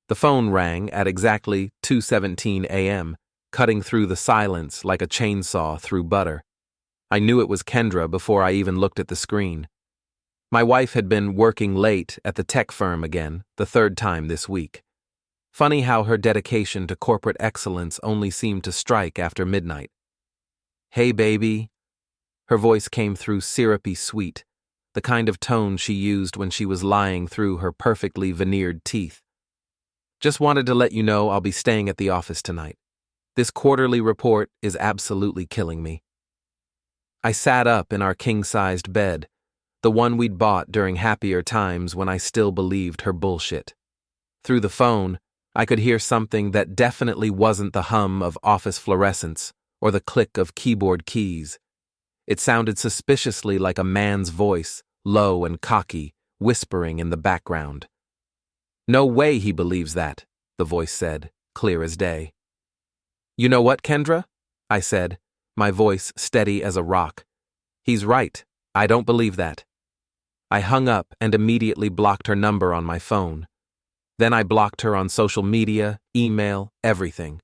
The phone rang at exactly 2:17 a.m., cutting through the silence like a chainsaw through butter. I knew it was Kendra before I even looked at the screen. My wife had been working late at the tech firm again, the third time this week. Funny how her dedication to corporate excellence only seemed to strike after midnight. "Hey, baby." Her voice came through syrupy sweet, the kind of tone she used when she was lying through her perfectly veneered teeth. "Just wanted to let you know I'll be staying at the office tonight. This quarterly report is absolutely killing me." I sat up in our king-sized bed, the one we'd bought during happier times when I still believed her bullshit. Through the phone, I could hear something that definitely wasn't the hum of office fluorescents or the click of keyboard keys. It sounded suspiciously like a man's voice, low and cocky, whispering in the background. "No way he believes that," the voice said, clear as day. "You know what, Kendra?" I said, my voice steady as a rock. "He's right. I don't believe that." I hung up and immediately blocked her number on my phone. Then I blocked her on social media, email, everything.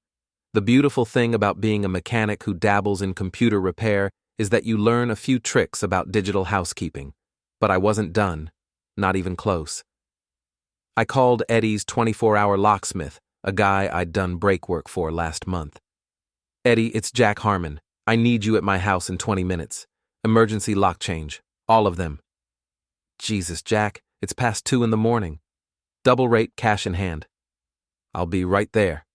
The beautiful thing about being a mechanic who dabbles in computer repair is that you learn a few tricks about digital housekeeping. But I wasn't done, not even close. I called Eddie's 24-hour locksmith, a guy I'd done brake work for last month. "Eddie, it's Jack Harmon. I need you at my house in 20 minutes. Emergency lock change. All of them." "Jesus, Jack, it's past 2 in the morning. Double rate, cash in hand." "I'll be right there."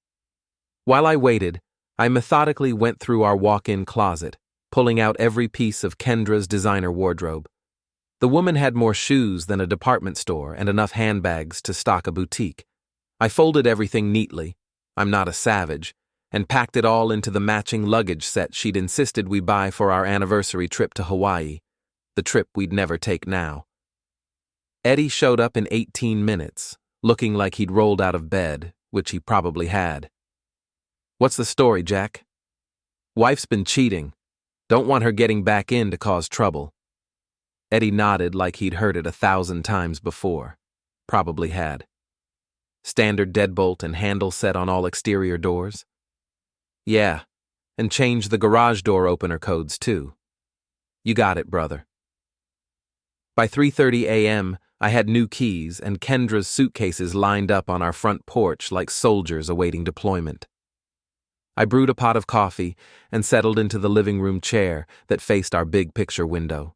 While I waited, I methodically went through our walk-in closet, pulling out every piece of Kendra's designer wardrobe. The woman had more shoes than a department store and enough handbags to stock a boutique. I folded everything neatly, I'm not a savage, and packed it all into the matching luggage set she'd insisted we buy for our anniversary trip to Hawaii, the trip we'd never take now. Eddie showed up in 18 minutes, looking like he'd rolled out of bed, which he probably had. "What's the story, Jack?" "Wife's been cheating. Don't want her getting back in to cause trouble." Eddie nodded like he'd heard it 1,000 times before. Probably had. "Standard deadbolt and handle set on all exterior doors?" "Yeah, and change the garage door opener codes too." "You got it, brother." By 3:30 a.m., I had new keys and Kendra's suitcases lined up on our front porch like soldiers awaiting deployment. I brewed a pot of coffee and settled into the living room chair that faced our big picture window.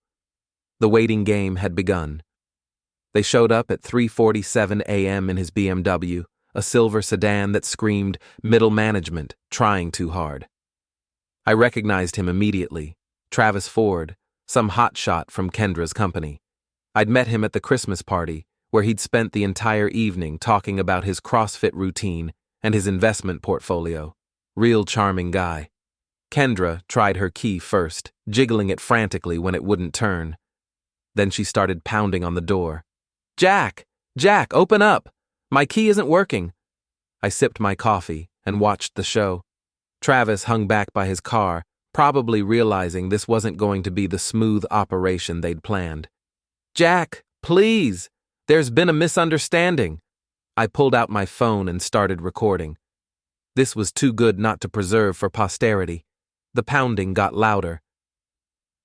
The waiting game had begun. They showed up at 3:47 a.m. in his BMW, a silver sedan that screamed middle management, trying too hard. I recognized him immediately, Travis Ford, some hotshot from Kendra's company. I'd met him at the Christmas party, where he'd spent the entire evening talking about his CrossFit routine and his investment portfolio. Real charming guy. Kendra tried her key first, jiggling it frantically when it wouldn't turn. Then she started pounding on the door. Jack, open up! My key isn't working." I sipped my coffee and watched the show. Travis hung back by his car, probably realizing this wasn't going to be the smooth operation they'd planned. "Jack, please! There's been a misunderstanding." I pulled out my phone and started recording. This was too good not to preserve for posterity. The pounding got louder.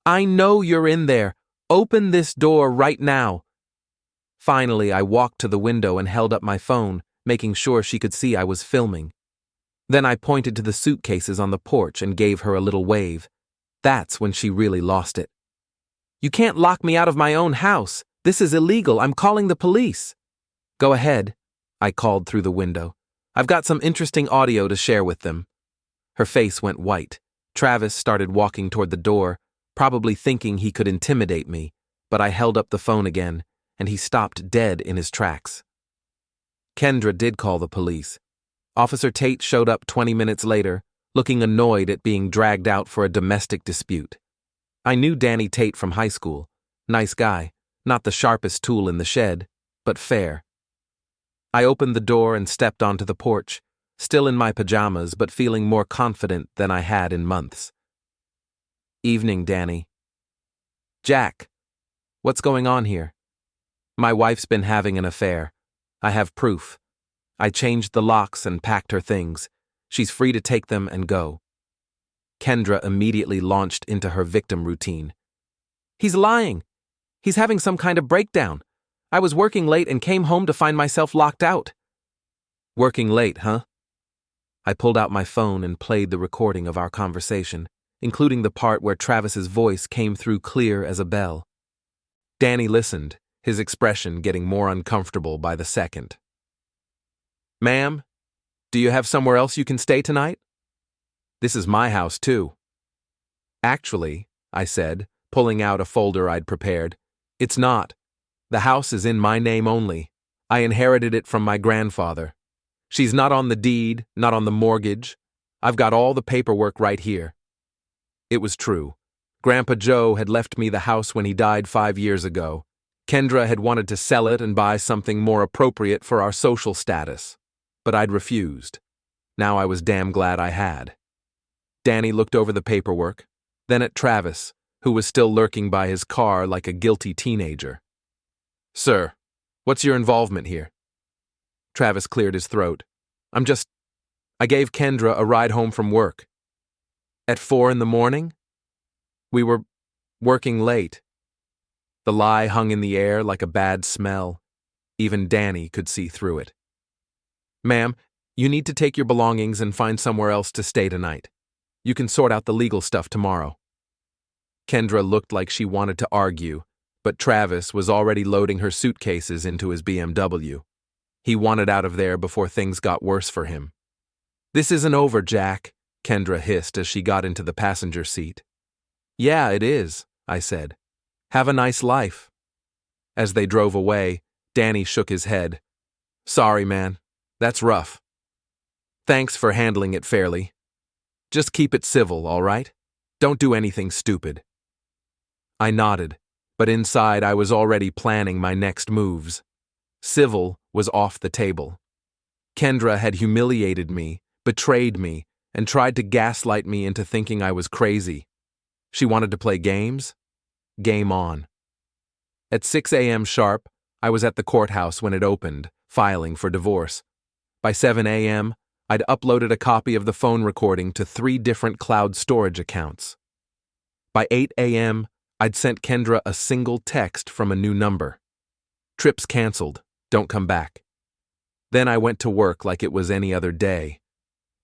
"I know you're in there. Open this door right now." Finally, I walked to the window and held up my phone, making sure she could see I was filming. Then I pointed to the suitcases on the porch and gave her a little wave. That's when she really lost it. "You can't lock me out of my own house. This is illegal. I'm calling the police." "Go ahead," I called through the window. "I've got some interesting audio to share with them." Her face went white. Travis started walking toward the door, probably thinking he could intimidate me, but I held up the phone again, and he stopped dead in his tracks. Kendra did call the police. Officer Tate showed up 20 minutes later, looking annoyed at being dragged out for a domestic dispute. I knew Danny Tate from high school. Nice guy, not the sharpest tool in the shed, but fair. I opened the door and stepped onto the porch, still in my pajamas but feeling more confident than I had in months. "Evening, Danny." "Jack, what's going on here?" "My wife's been having an affair. I have proof." I changed the locks and packed her things. She's free to take them and go. Kendra immediately launched into her victim routine. He's lying. He's having some kind of breakdown. I was working late and came home to find myself locked out. Working late, huh? I pulled out my phone and played the recording of our conversation, including the part where Travis's voice came through clear as a bell. Danny listened, his expression getting more uncomfortable by the second. Ma'am, do you have somewhere else you can stay tonight? This is my house, too. Actually, I said, pulling out a folder I'd prepared, it's not. The house is in my name only. I inherited it from my grandfather. She's not on the deed, not on the mortgage. I've got all the paperwork right here. It was true. Grandpa Joe had left me the house when he died 5 years ago. Kendra had wanted to sell it and buy something more appropriate for our social status. But I'd refused. Now I was damn glad I had. Danny looked over the paperwork, then at Travis, who was still lurking by his car like a guilty teenager. Sir, what's your involvement here? Travis cleared his throat. I gave Kendra a ride home from work. At 4 a.m? We were working late. The lie hung in the air like a bad smell. Even Danny could see through it. Ma'am, you need to take your belongings and find somewhere else to stay tonight. You can sort out the legal stuff tomorrow. Kendra looked like she wanted to argue, but Travis was already loading her suitcases into his BMW. He wanted out of there before things got worse for him. This isn't over, Jack, Kendra hissed as she got into the passenger seat. Yeah, it is, I said. Have a nice life. As they drove away, Danny shook his head. Sorry, man. That's rough. Thanks for handling it fairly. Just keep it civil, all right? Don't do anything stupid. I nodded, but inside I was already planning my next moves. Civil was off the table. Kendra had humiliated me, betrayed me, and tried to gaslight me into thinking I was crazy. She wanted to play games? Game on. At 6 a.m. sharp, I was at the courthouse when it opened, filing for divorce. By 7 a.m., I'd uploaded a copy of the phone recording to 3 different cloud storage accounts. By 8 a.m., I'd sent Kendra a single text from a new number. Trips canceled. Don't come back. Then I went to work like it was any other day.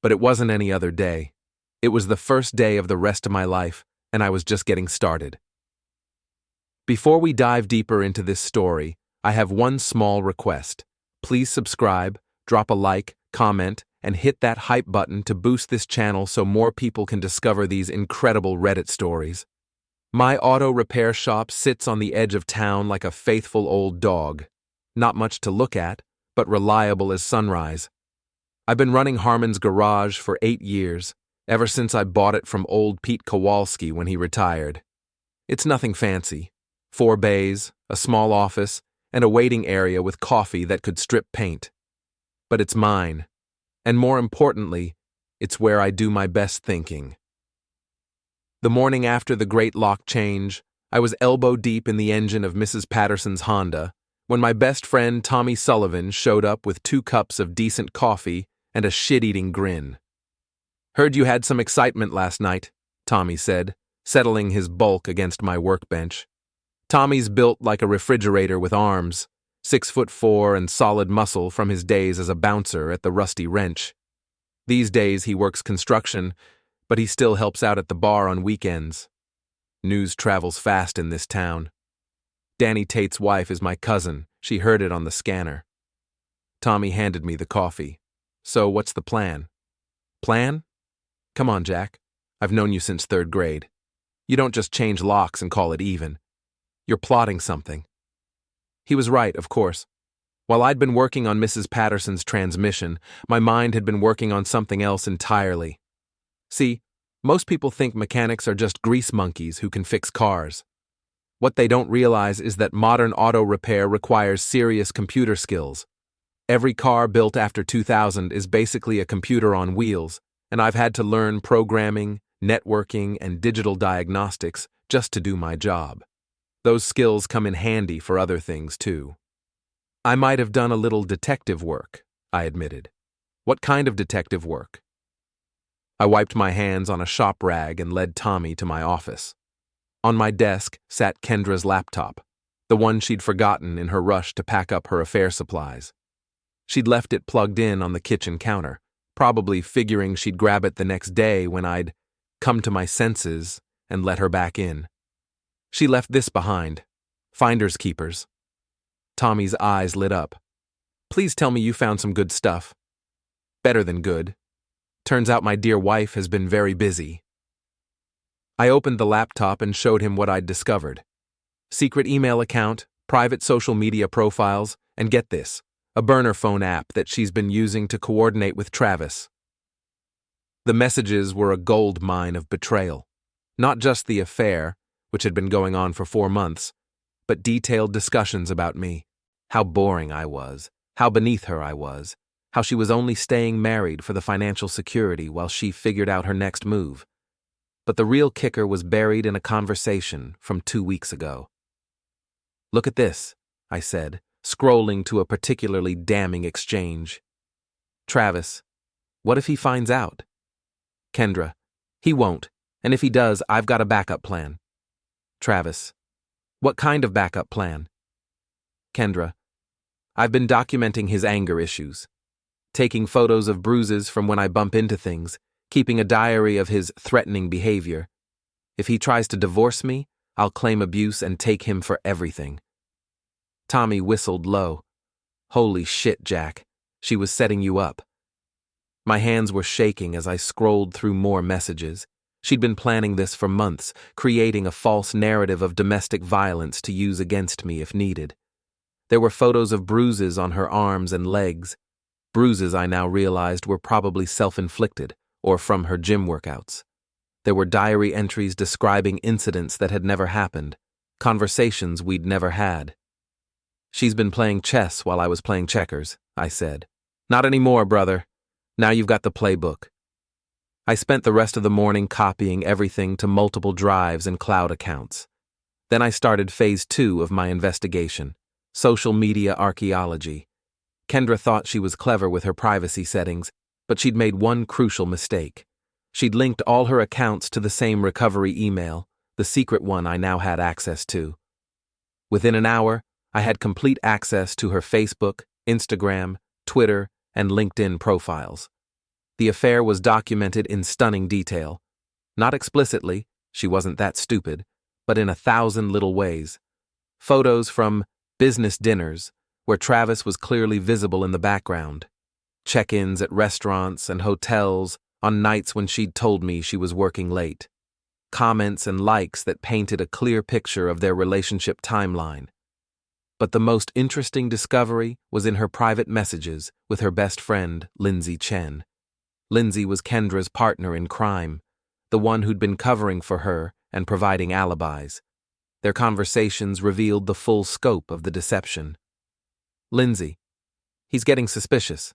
But it wasn't any other day. It was the first day of the rest of my life, and I was just getting started. Before we dive deeper into this story, I have one small request. Please subscribe, drop a like, comment, and hit that hype button to boost this channel so more people can discover these incredible Reddit stories. My auto repair shop sits on the edge of town like a faithful old dog. Not much to look at, but reliable as sunrise. I've been running Harmon's garage for 8 years, ever since I bought it from old Pete Kowalski when he retired. It's nothing fancy. 4 bays, a small office, and a waiting area with coffee that could strip paint. But it's mine. And more importantly, it's where I do my best thinking. The morning after the great lock change, I was elbow deep in the engine of Mrs. Patterson's Honda when my best friend Tommy Sullivan showed up with 2 cups of decent coffee and a shit-eating grin. Heard you had some excitement last night, Tommy said, settling his bulk against my workbench. Tommy's built like a refrigerator with arms, 6'4" and solid muscle from his days as a bouncer at the Rusty Wrench. These days he works construction, but he still helps out at the bar on weekends. News travels fast in this town. Danny Tate's wife is my cousin. She heard it on the scanner. Tommy handed me the coffee. So what's the plan? Plan? Come on, Jack. I've known you since 3rd grade. You don't just change locks and call it even. You're plotting something. He was right, of course. While I'd been working on Mrs. Patterson's transmission, my mind had been working on something else entirely. See, most people think mechanics are just grease monkeys who can fix cars. What they don't realize is that modern auto repair requires serious computer skills. Every car built after 2000 is basically a computer on wheels, and I've had to learn programming, networking, and digital diagnostics just to do my job. Those skills come in handy for other things, too. I might have done a little detective work. I admitted. What kind of detective work? I wiped my hands on a shop rag and led Tommy to my office. On my desk sat Kendra's laptop, the one she'd forgotten in her rush to pack up her affair supplies. She'd left it plugged in on the kitchen counter, probably figuring she'd grab it the next day when I'd come to my senses and let her back in. She left this behind. Finders keepers. Tommy's eyes lit up. Please tell me you found some good stuff. Better than good. Turns out my dear wife has been very busy. I opened the laptop and showed him what I'd discovered. Secret email account, private social media profiles, and get this, a burner phone app that she's been using to coordinate with Travis. The messages were a gold mine of betrayal. Not just the affair, which had been going on for 4 months, but detailed discussions about me. How boring I was, how beneath her I was, how she was only staying married for the financial security while she figured out her next move. But the real kicker was buried in a conversation from 2 weeks ago. Look at this, I said, scrolling to a particularly damning exchange. Travis, what if he finds out? Kendra, he won't, and if he does, I've got a backup plan. Travis, what kind of backup plan? Kendra, I've been documenting his anger issues, taking photos of bruises from when I bump into things, keeping a diary of his threatening behavior. If he tries to divorce me, I'll claim abuse and take him for everything. Tommy whistled low. Holy shit, Jack. She was setting you up. My hands were shaking as I scrolled through more messages. She'd been planning this for months, creating a false narrative of domestic violence to use against me if needed. There were photos of bruises on her arms and legs. Bruises I now realized were probably self-inflicted or from her gym workouts. There were diary entries describing incidents that had never happened, conversations we'd never had. She's been playing chess while I was playing checkers, I said. Not anymore, brother. Now you've got the playbook. I spent the rest of the morning copying everything to multiple drives and cloud accounts. Then I started phase 2 of my investigation, social media archaeology. Kendra thought she was clever with her privacy settings, but she'd made one crucial mistake. She'd linked all her accounts to the same recovery email, the secret one I now had access to. Within an hour, I had complete access to her Facebook, Instagram, Twitter, and LinkedIn profiles. The affair was documented in stunning detail. Not explicitly, she wasn't that stupid, but in 1,000 little ways. Photos from business dinners, where Travis was clearly visible in the background. Check-ins at restaurants and hotels on nights when she'd told me she was working late. Comments and likes that painted a clear picture of their relationship timeline. But the most interesting discovery was in her private messages with her best friend, Lindsay Chen. Lindsay was Kendra's partner in crime, the one who'd been covering for her and providing alibis. Their conversations revealed the full scope of the deception. Lindsay, he's getting suspicious.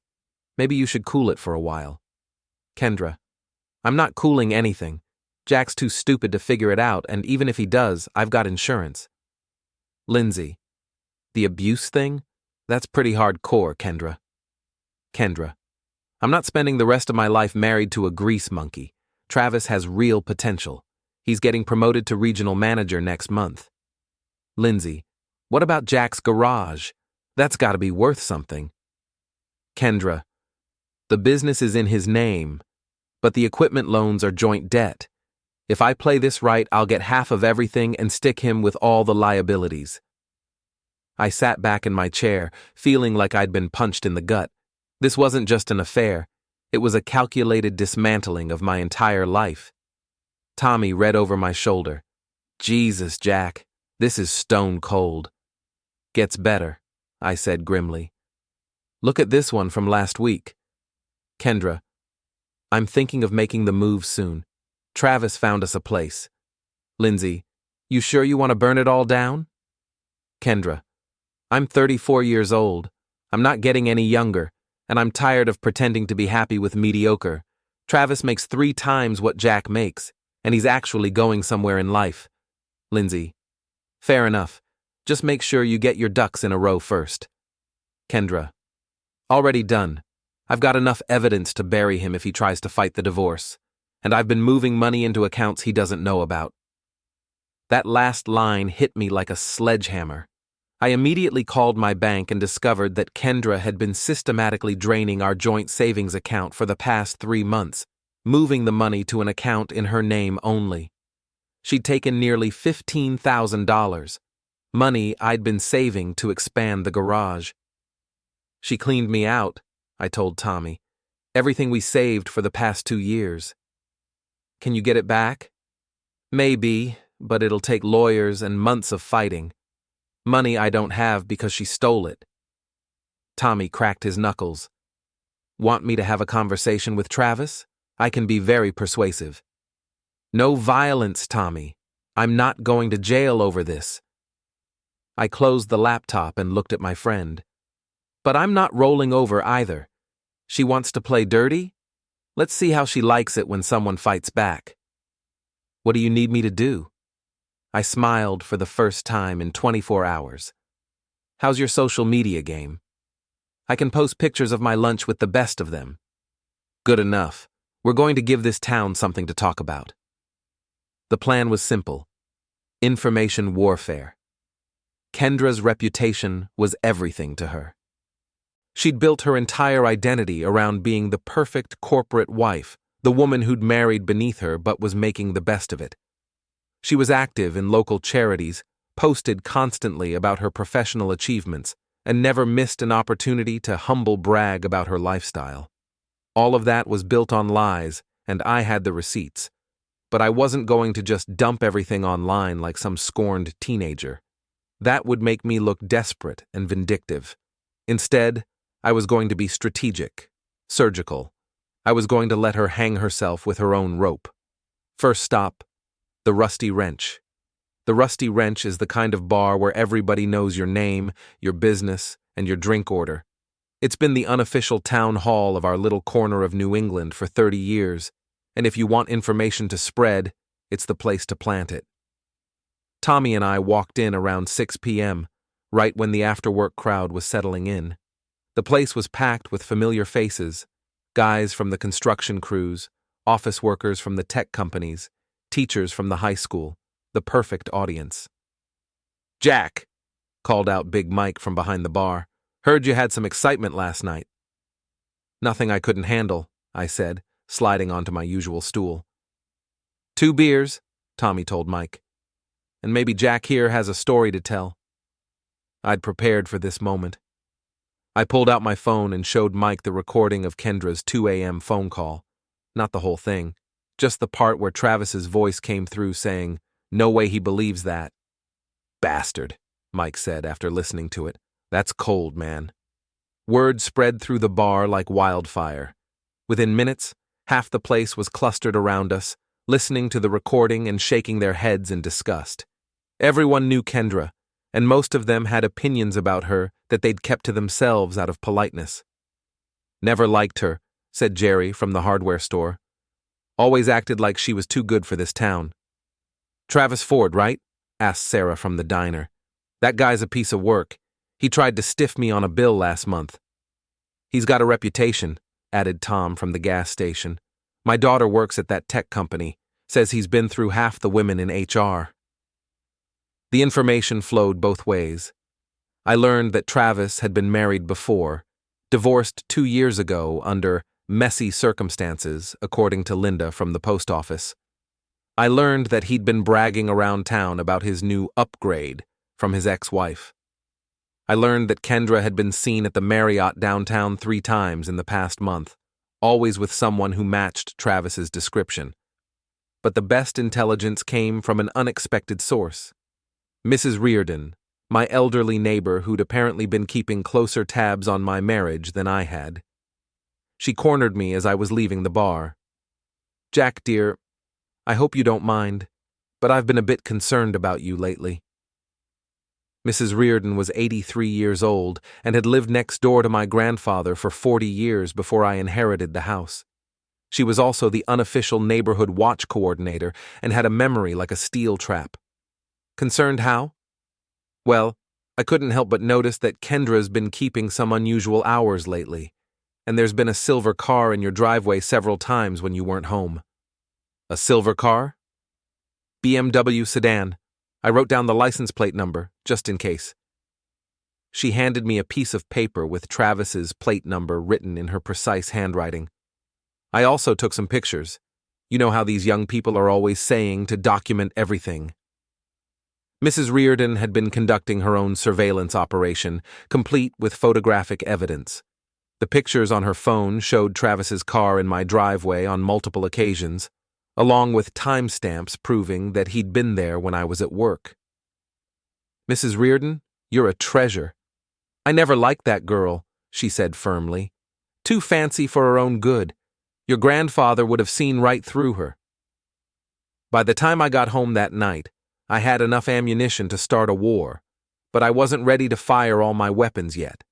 Maybe you should cool it for a while. Kendra, I'm not cooling anything. Jack's too stupid to figure it out, and even if he does, I've got insurance. Lindsay, the abuse thing? That's pretty hardcore, Kendra. Kendra, I'm not spending the rest of my life married to a grease monkey. Travis has real potential. He's getting promoted to regional manager next month. Lindsay, what about Jack's garage? That's got to be worth something. Kendra, the business is in his name, but the equipment loans are joint debt. If I play this right, I'll get half of everything and stick him with all the liabilities. I sat back in my chair, feeling like I'd been punched in the gut. This wasn't just an affair. It was a calculated dismantling of my entire life. Tommy read over my shoulder. Jesus, Jack, this is stone cold. Gets better, I said grimly. Look at this one from last week. Kendra, I'm thinking of making the move soon. Travis found us a place. Lindsay, you sure you want to burn it all down? Kendra, I'm 34 years old. I'm not getting any younger, and I'm tired of pretending to be happy with mediocre. Travis makes 3 times what Jack makes, and he's actually going somewhere in life. Lindsay, fair enough. Just make sure you get your ducks in a row first. Kendra, already done. I've got enough evidence to bury him if he tries to fight the divorce, and I've been moving money into accounts he doesn't know about." That last line hit me like a sledgehammer. I immediately called my bank and discovered that Kendra had been systematically draining our joint savings account for the past 3 months, moving the money to an account in her name only. She'd taken nearly $15,000, money I'd been saving to expand the garage. "She cleaned me out," I told Tommy. "Everything we saved for the past 2 years. Can you get it back?" "Maybe, but it'll take lawyers and months of fighting. Money I don't have because she stole it." Tommy cracked his knuckles. "Want me to have a conversation with Travis? I can be very persuasive." "No violence, Tommy. I'm not going to jail over this." I closed the laptop and looked at my friend. "But I'm not rolling over either. She wants to play dirty? Let's see how she likes it when someone fights back." "What do you need me to do?" I smiled for the first time in 24 hours. "How's your social media game?" "I can post pictures of my lunch with the best of them." "Good enough. We're going to give this town something to talk about." The plan was simple: information warfare. Kendra's reputation was everything to her. She'd built her entire identity around being the perfect corporate wife, the woman who'd married beneath her but was making the best of it. She was active in local charities, posted constantly about her professional achievements, and never missed an opportunity to humble brag about her lifestyle. All of that was built on lies, and I had the receipts. But I wasn't going to just dump everything online like some scorned teenager. That would make me look desperate and vindictive. Instead, I was going to be strategic, surgical. I was going to let her hang herself with her own rope. First stop: the Rusty Wrench. The Rusty Wrench is the kind of bar where everybody knows your name, your business, and your drink order. It's been the unofficial town hall of our little corner of New England for 30 years, and if you want information to spread, it's the place to plant it. Tommy and I walked in around 6 p.m., right when the after-work crowd was settling in. The place was packed with familiar faces: guys from the construction crews, office workers from the tech companies, teachers from the high school, the perfect audience. "Jack," called out Big Mike from behind the bar, "heard you had some excitement last night." "Nothing I couldn't handle," I said, sliding onto my usual stool. "2 beers," Tommy told Mike. "And maybe Jack here has a story to tell." I'd prepared for this moment. I pulled out my phone and showed Mike the recording of Kendra's 2 a.m. phone call. Not the whole thing, just the part where Travis's voice came through saying, "No way he believes that." "Bastard," Mike said after listening to it. "That's cold, man." Word spread through the bar like wildfire. Within minutes, half the place was clustered around us, listening to the recording and shaking their heads in disgust. Everyone knew Kendra, and most of them had opinions about her that they'd kept to themselves out of politeness. "Never liked her," said Jerry from the hardware store. "Always acted like she was too good for this town." "Travis Ford, right?" asked Sarah from the diner. "That guy's a piece of work. He tried to stiff me on a bill last month." "He's got a reputation," added Tom from the gas station. "My daughter works at that tech company. Says he's been through half the women in HR." The information flowed both ways. I learned that Travis had been married before, divorced 2 years ago under messy circumstances, according to Linda from the post office. I learned that he'd been bragging around town about his new upgrade from his ex-wife. I learned that Kendra had been seen at the Marriott downtown 3 times in the past month, always with someone who matched Travis's description. But the best intelligence came from an unexpected source. Mrs. Reardon, my elderly neighbor who'd apparently been keeping closer tabs on my marriage than I had. She cornered me as I was leaving the bar. "Jack, dear, I hope you don't mind, but I've been a bit concerned about you lately." Mrs. Reardon was 83 years old and had lived next door to my grandfather for 40 years before I inherited the house. She was also the unofficial neighborhood watch coordinator and had a memory like a steel trap. Concerned how? Well, I couldn't help but notice that Kendra's been keeping some unusual hours lately. And there's been a silver car in your driveway several times when you weren't home. A silver car? BMW sedan. I wrote down the license plate number, just in case. She handed me a piece of paper with Travis's plate number written in her precise handwriting. I also took some pictures. You know how these young people are always saying to document everything. Mrs. Reardon had been conducting her own surveillance operation, complete with photographic evidence. The pictures on her phone showed Travis's car in my driveway on multiple occasions, along with timestamps proving that he'd been there when I was at work. Mrs. Reardon, you're a treasure. I never liked that girl, she said firmly. Too fancy for her own good. Your grandfather would have seen right through her. By the time I got home that night, I had enough ammunition to start a war, but I wasn't ready to fire all my weapons yet.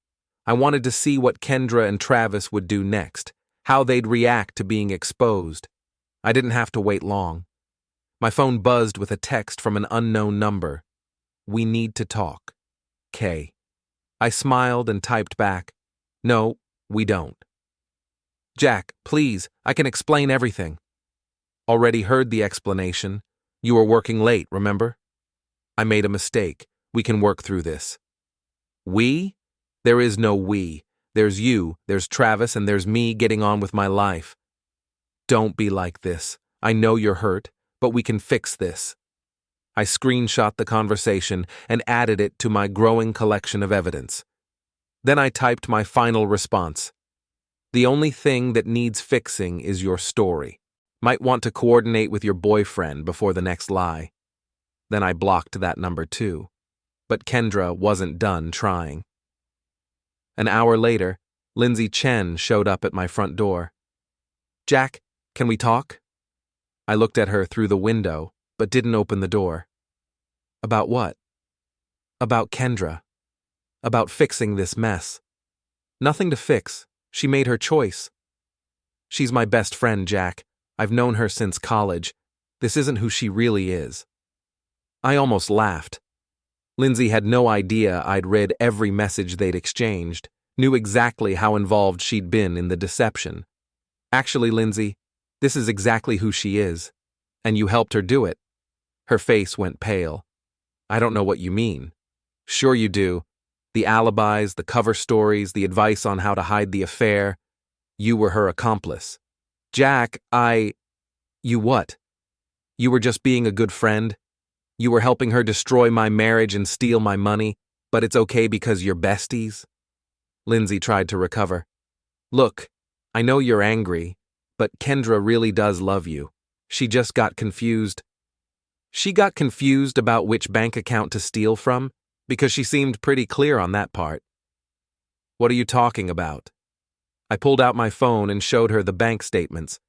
I wanted to see what Kendra and Travis would do next, how they'd react to being exposed. I didn't have to wait long. My phone buzzed with a text from an unknown number. We need to talk. K. I smiled and typed back, No, we don't. Jack, please, I can explain everything. Already heard the explanation. You were working late, remember? I made a mistake. We can work through this. We? There is no we. There's you, there's Travis, and there's me getting on with my life. Don't be like this. I know you're hurt, but we can fix this. I screenshot the conversation and added it to my growing collection of evidence. Then I typed my final response. The only thing that needs fixing is your story. Might want to coordinate with your boyfriend before the next lie. Then I blocked that number too. But Kendra wasn't done trying. An hour later, Lindsay Chen showed up at my front door. Jack, can we talk? I looked at her through the window, but didn't open the door. About what? About Kendra. About fixing this mess. Nothing to fix. She made her choice. She's my best friend, Jack. I've known her since college. This isn't who she really is. I almost laughed. Lindsay had no idea I'd read every message they'd exchanged, knew exactly how involved she'd been in the deception. Actually, Lindsay, this is exactly who she is. And you helped her do it. Her face went pale. I don't know what you mean. Sure you do. The alibis, the cover stories, the advice on how to hide the affair. You were her accomplice. Jack, You what? You were just being a good friend? You were helping her destroy my marriage and steal my money, but it's okay because you're besties? Lindsay tried to recover. Look, I know you're angry, but Kendra really does love you. She just got confused. She got confused about which bank account to steal from, because she seemed pretty clear on that part. What are you talking about? I pulled out my phone and showed her the bank statements.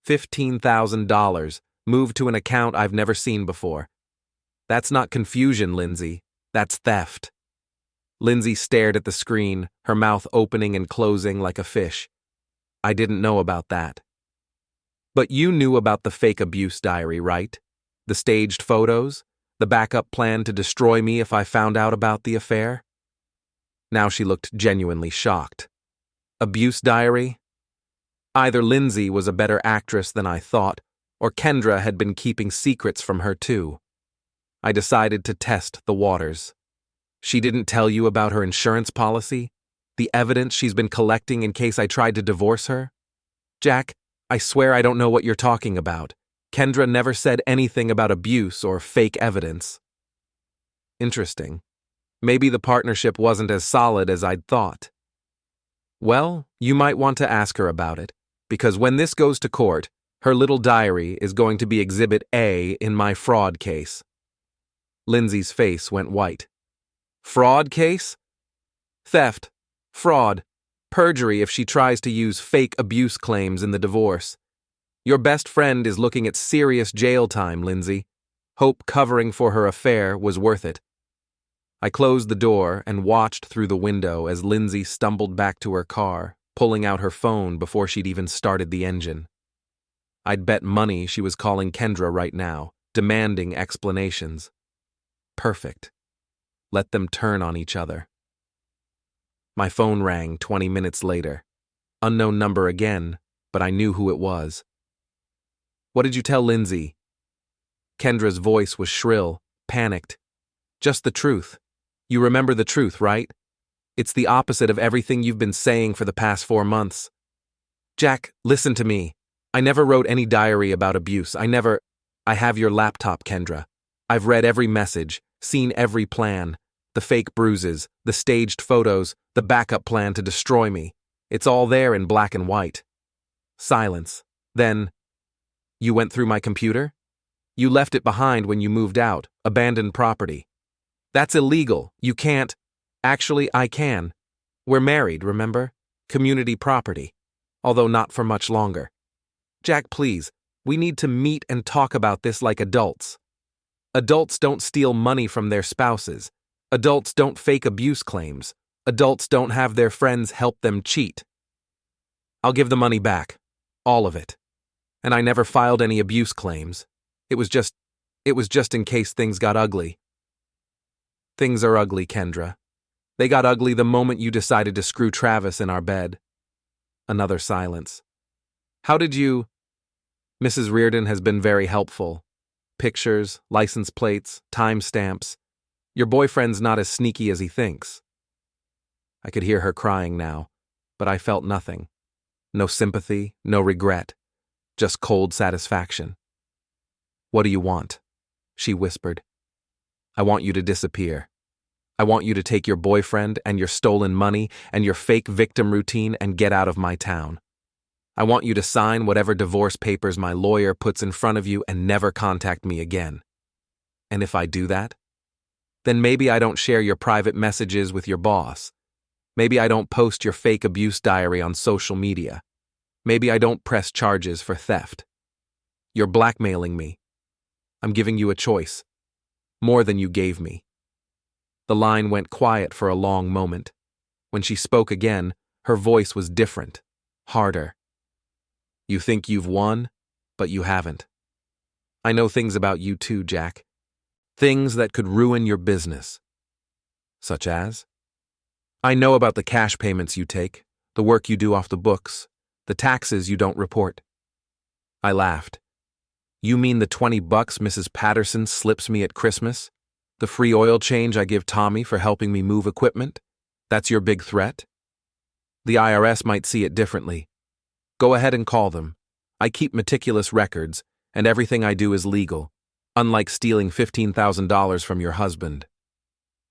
$15,000 moved to an account I've never seen before. That's not confusion, Lindsay. That's theft. Lindsay stared at the screen, her mouth opening and closing like a fish. I didn't know about that. But you knew about the fake abuse diary, right? The staged photos? The backup plan to destroy me if I found out about the affair? Now she looked genuinely shocked. Abuse diary? Either Lindsay was a better actress than I thought, or Kendra had been keeping secrets from her too. I decided to test the waters. She didn't tell you about her insurance policy? The evidence she's been collecting in case I tried to divorce her? Jack, I swear I don't know what you're talking about. Kendra never said anything about abuse or fake evidence. Interesting. Maybe the partnership wasn't as solid as I'd thought. Well, you might want to ask her about it, because when this goes to court, her little diary is going to be Exhibit A in my fraud case. Lindsay's face went white. Fraud case? Theft, fraud, perjury if she tries to use fake abuse claims in the divorce. Your best friend is looking at serious jail time, Lindsay. Hope covering for her affair was worth it. I closed the door and watched through the window as Lindsay stumbled back to her car, pulling out her phone before she'd even started the engine. I'd bet money she was calling Kendra right now, demanding explanations. Perfect. Let them turn on each other. My phone rang 20 minutes later. Unknown number again, but I knew who it was. What did you tell Lindsay? Kendra's voice was shrill, panicked. Just the truth. You remember the truth, right? It's the opposite of everything you've been saying for the past 4 months. Jack, listen to me. I never wrote any diary about abuse. I have your laptop, Kendra. I've read every message, seen every plan. The fake bruises, the staged photos, the backup plan to destroy me. It's all there in black and white. Silence. Then, you went through my computer? You left it behind when you moved out, abandoned property. That's illegal. You can't. Actually, I can. We're married, remember? Community property. Although not for much longer. Jack, please, we need to meet and talk about this like adults. Adults don't steal money from their spouses. Adults don't fake abuse claims. Adults don't have their friends help them cheat. I'll give the money back. All of it. And I never filed any abuse claims. It was just in case things got ugly. Things are ugly, Kendra. They got ugly the moment you decided to screw Travis in our bed. Another silence. How did you... Mrs. Reardon has been very helpful. Pictures, license plates, timestamps. Your boyfriend's not as sneaky as he thinks. I could hear her crying now, but I felt nothing. No sympathy, no regret, just cold satisfaction. What do you want? She whispered. I want you to disappear. I want you to take your boyfriend and your stolen money and your fake victim routine and get out of my town. I want you to sign whatever divorce papers my lawyer puts in front of you and never contact me again. And if I do that, then maybe I don't share your private messages with your boss. Maybe I don't post your fake abuse diary on social media. Maybe I don't press charges for theft. You're blackmailing me. I'm giving you a choice. More than you gave me. The line went quiet for a long moment. When she spoke again, her voice was different, harder. You think you've won, but you haven't. I know things about you too, Jack. Things that could ruin your business. Such as? I know about the cash payments you take, the work you do off the books, the taxes you don't report. I laughed. You mean the $20 Mrs. Patterson slips me at Christmas? The free oil change I give Tommy for helping me move equipment? That's your big threat? The IRS might see it differently. Go ahead and call them. I keep meticulous records, and everything I do is legal, unlike stealing $15,000 from your husband.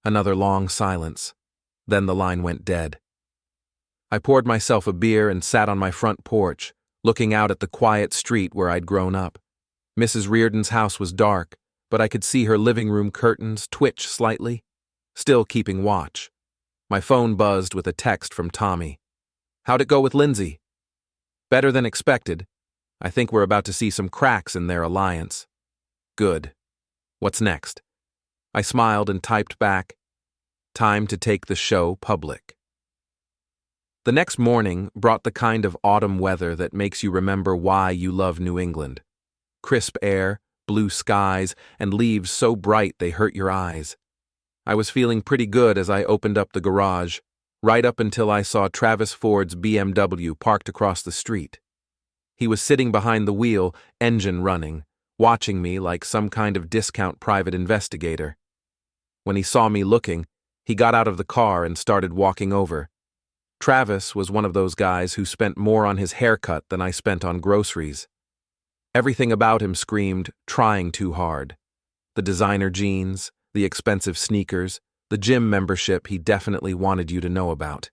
Another long silence. Then the line went dead. I poured myself a beer and sat on my front porch, looking out at the quiet street where I'd grown up. Mrs. Reardon's house was dark, but I could see her living room curtains twitch slightly, still keeping watch. My phone buzzed with a text from Tommy. How'd it go with Lindsay? Better than expected. I think we're about to see some cracks in their alliance. Good. What's next? I smiled and typed back, time to take the show public. The next morning brought the kind of autumn weather that makes you remember why you love New England. Crisp air, blue skies, and leaves so bright they hurt your eyes. I was feeling pretty good as I opened up the garage, right up until I saw Travis Ford's BMW parked across the street. He was sitting behind the wheel, engine running, watching me like some kind of discount private investigator. When he saw me looking, he got out of the car and started walking over. Travis was one of those guys who spent more on his haircut than I spent on groceries. Everything about him screamed, trying too hard. The designer jeans, the expensive sneakers, the gym membership he definitely wanted you to know about.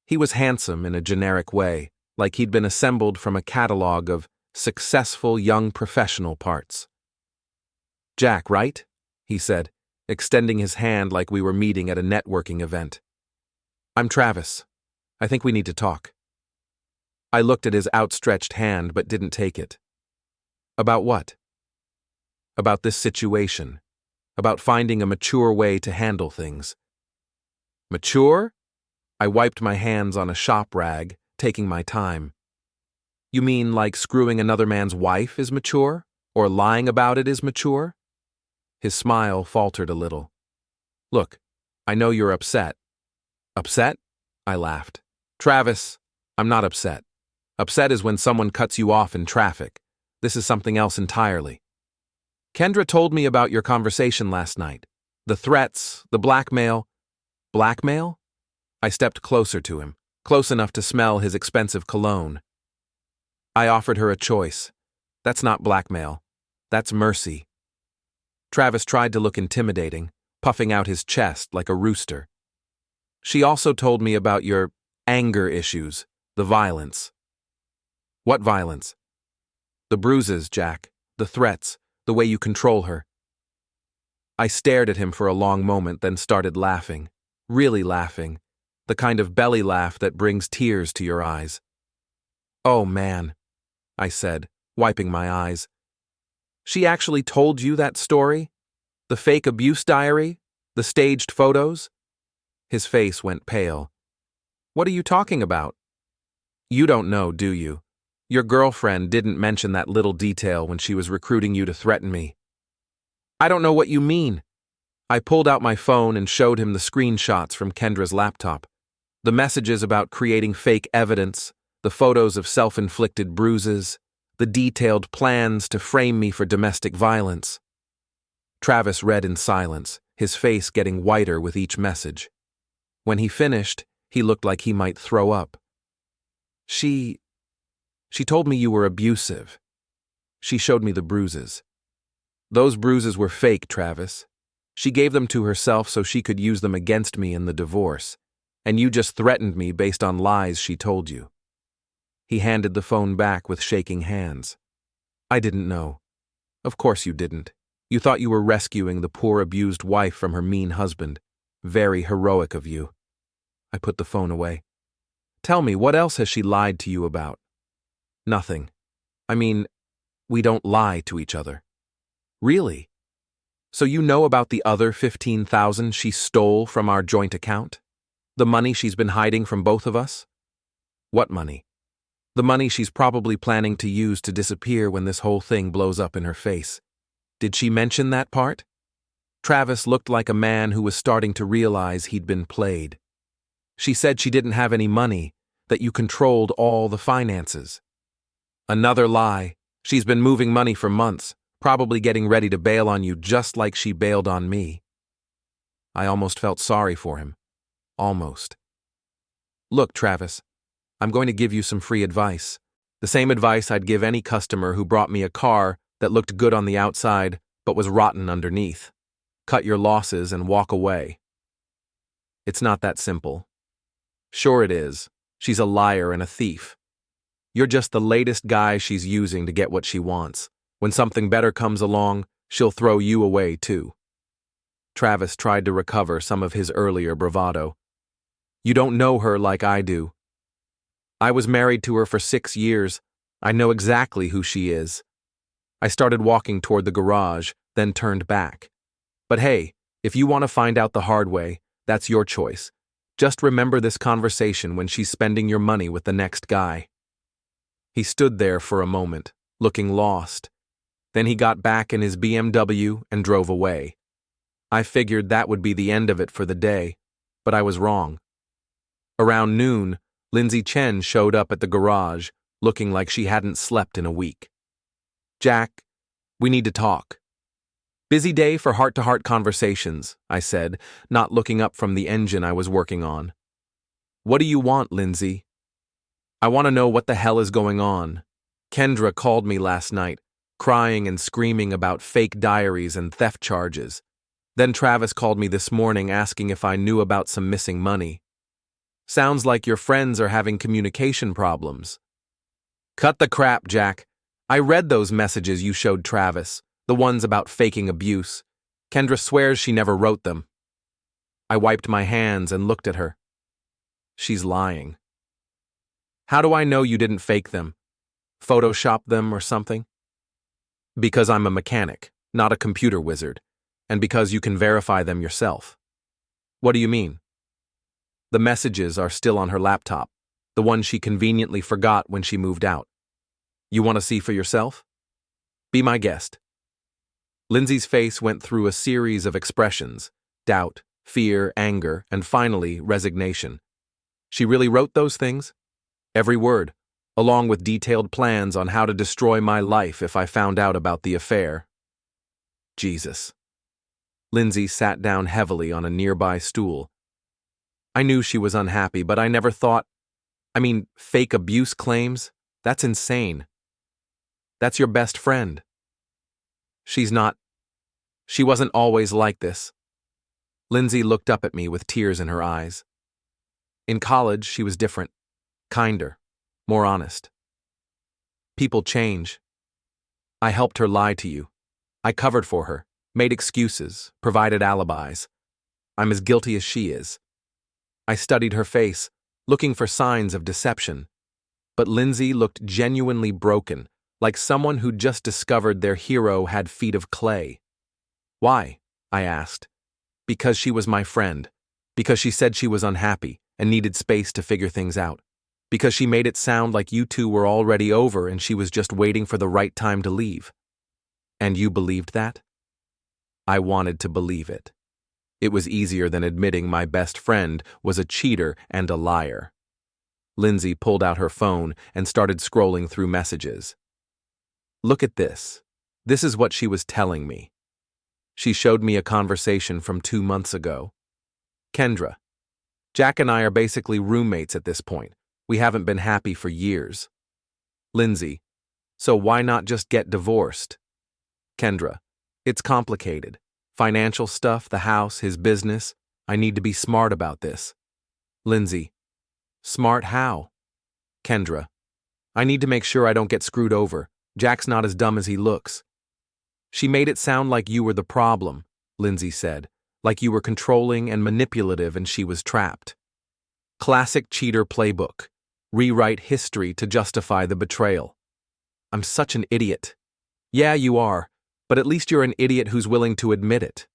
He was handsome in a generic way, like he'd been assembled from a catalog of successful young professional parts. Jack, right? He said, extending his hand like we were meeting at a networking event. I'm Travis. I think we need to talk. I looked at his outstretched hand but didn't take it. About what? About this situation. About finding a mature way to handle things. Mature? I wiped my hands on a shop rag, taking my time. You mean like screwing another man's wife is mature? Or lying about it is mature? His smile faltered a little. Look, I know you're upset. Upset? I laughed. Travis, I'm not upset. Upset is when someone cuts you off in traffic. This is something else entirely. Kendra told me about your conversation last night. The threats, the blackmail. Blackmail? I stepped closer to him, close enough to smell his expensive cologne. I offered her a choice. That's not blackmail. That's mercy. Travis tried to look intimidating, puffing out his chest like a rooster. She also told me about your anger issues, the violence. What violence? The bruises, Jack, the threats, the way you control her. I stared at him for a long moment, then started laughing, really laughing, the kind of belly laugh that brings tears to your eyes. Oh man, I said, wiping my eyes. She actually told you that story? The fake abuse diary? The staged photos? His face went pale. What are you talking about? You don't know, do you? Your girlfriend didn't mention that little detail when she was recruiting you to threaten me. I don't know what you mean. I pulled out my phone and showed him the screenshots from Kendra's laptop. The messages about creating fake evidence, the photos of self-inflicted bruises, the detailed plans to frame me for domestic violence. Travis read in silence, his face getting whiter with each message. When he finished, he looked like he might throw up. She told me you were abusive. She showed me the bruises. Those bruises were fake, Travis. She gave them to herself so she could use them against me in the divorce, and you just threatened me based on lies she told you. He handed the phone back with shaking hands. I didn't know. Of course you didn't. You thought you were rescuing the poor abused wife from her mean husband. Very heroic of you. I put the phone away. Tell me, what else has she lied to you about? Nothing. I mean, we don't lie to each other. Really? So you know about the other $15,000 she stole from our joint account? The money she's been hiding from both of us? What money? The money she's probably planning to use to disappear when this whole thing blows up in her face. Did she mention that part? Travis looked like a man who was starting to realize he'd been played. She said she didn't have any money, that you controlled all the finances. Another lie. She's been moving money for months, probably getting ready to bail on you just like she bailed on me. I almost felt sorry for him. Almost. Look, Travis, I'm going to give you some free advice. The same advice I'd give any customer who brought me a car that looked good on the outside but was rotten underneath. Cut your losses and walk away. It's not that simple. Sure it is. She's a liar and a thief. You're just the latest guy she's using to get what she wants. When something better comes along, she'll throw you away too. Travis tried to recover some of his earlier bravado. You don't know her like I do. I was married to her for 6 years. I know exactly who she is. I started walking toward the garage, then turned back. But hey, if you want to find out the hard way, that's your choice. Just remember this conversation when she's spending your money with the next guy. He stood there for a moment, looking lost. Then he got back in his BMW and drove away. I figured that would be the end of it for the day, but I was wrong. Around noon, Lindsay Chen showed up at the garage, looking like she hadn't slept in a week. Jack, we need to talk. Busy day for heart-to-heart conversations, I said, not looking up from the engine I was working on. What do you want, Lindsay? I want to know what the hell is going on. Kendra called me last night, crying and screaming about fake diaries and theft charges. Then Travis called me this morning asking if I knew about some missing money. Sounds like your friends are having communication problems. Cut the crap, Jack. I read those messages you showed Travis, the ones about faking abuse. Kendra swears she never wrote them. I wiped my hands and looked at her. She's lying. How do I know you didn't fake them? Photoshop them or something? Because I'm a mechanic, not a computer wizard, and because you can verify them yourself. What do you mean? The messages are still on her laptop, the one she conveniently forgot when she moved out. You want to see for yourself? Be my guest. Lindsay's face went through a series of expressions: doubt, fear, anger, and finally, resignation. She really wrote those things? Every word, along with detailed plans on how to destroy my life if I found out about the affair. Jesus. Lindsay sat down heavily on a nearby stool. I knew she was unhappy, but I never thought, fake abuse claims? That's insane. That's your best friend. She wasn't always like this. Lindsay looked up at me with tears in her eyes. In college, she was different, kinder, more honest. People change. I helped her lie to you. I covered for her, made excuses, provided alibis. I'm as guilty as she is. I studied her face, looking for signs of deception. But Lindsay looked genuinely broken, like someone who'd just discovered their hero had feet of clay. Why? I asked. Because she was my friend. Because she said she was unhappy and needed space to figure things out. Because she made it sound like you two were already over and she was just waiting for the right time to leave. And you believed that? I wanted to believe it. It was easier than admitting my best friend was a cheater and a liar. Lindsay pulled out her phone and started scrolling through messages. Look at this. This is what she was telling me. She showed me a conversation from 2 months ago. Kendra, Jack and I are basically roommates at this point. We haven't been happy for years. Lindsay, so why not just get divorced? Kendra, it's complicated. Financial stuff, the house, his business. I need to be smart about this. Lindsay, smart how? Kendra, I need to make sure I don't get screwed over. Jack's not as dumb as he looks. She made it sound like you were the problem, Lindsay said, like you were controlling and manipulative and she was trapped. Classic cheater playbook. Rewrite history to justify the betrayal. I'm such an idiot. Yeah, you are, but at least you're an idiot who's willing to admit it.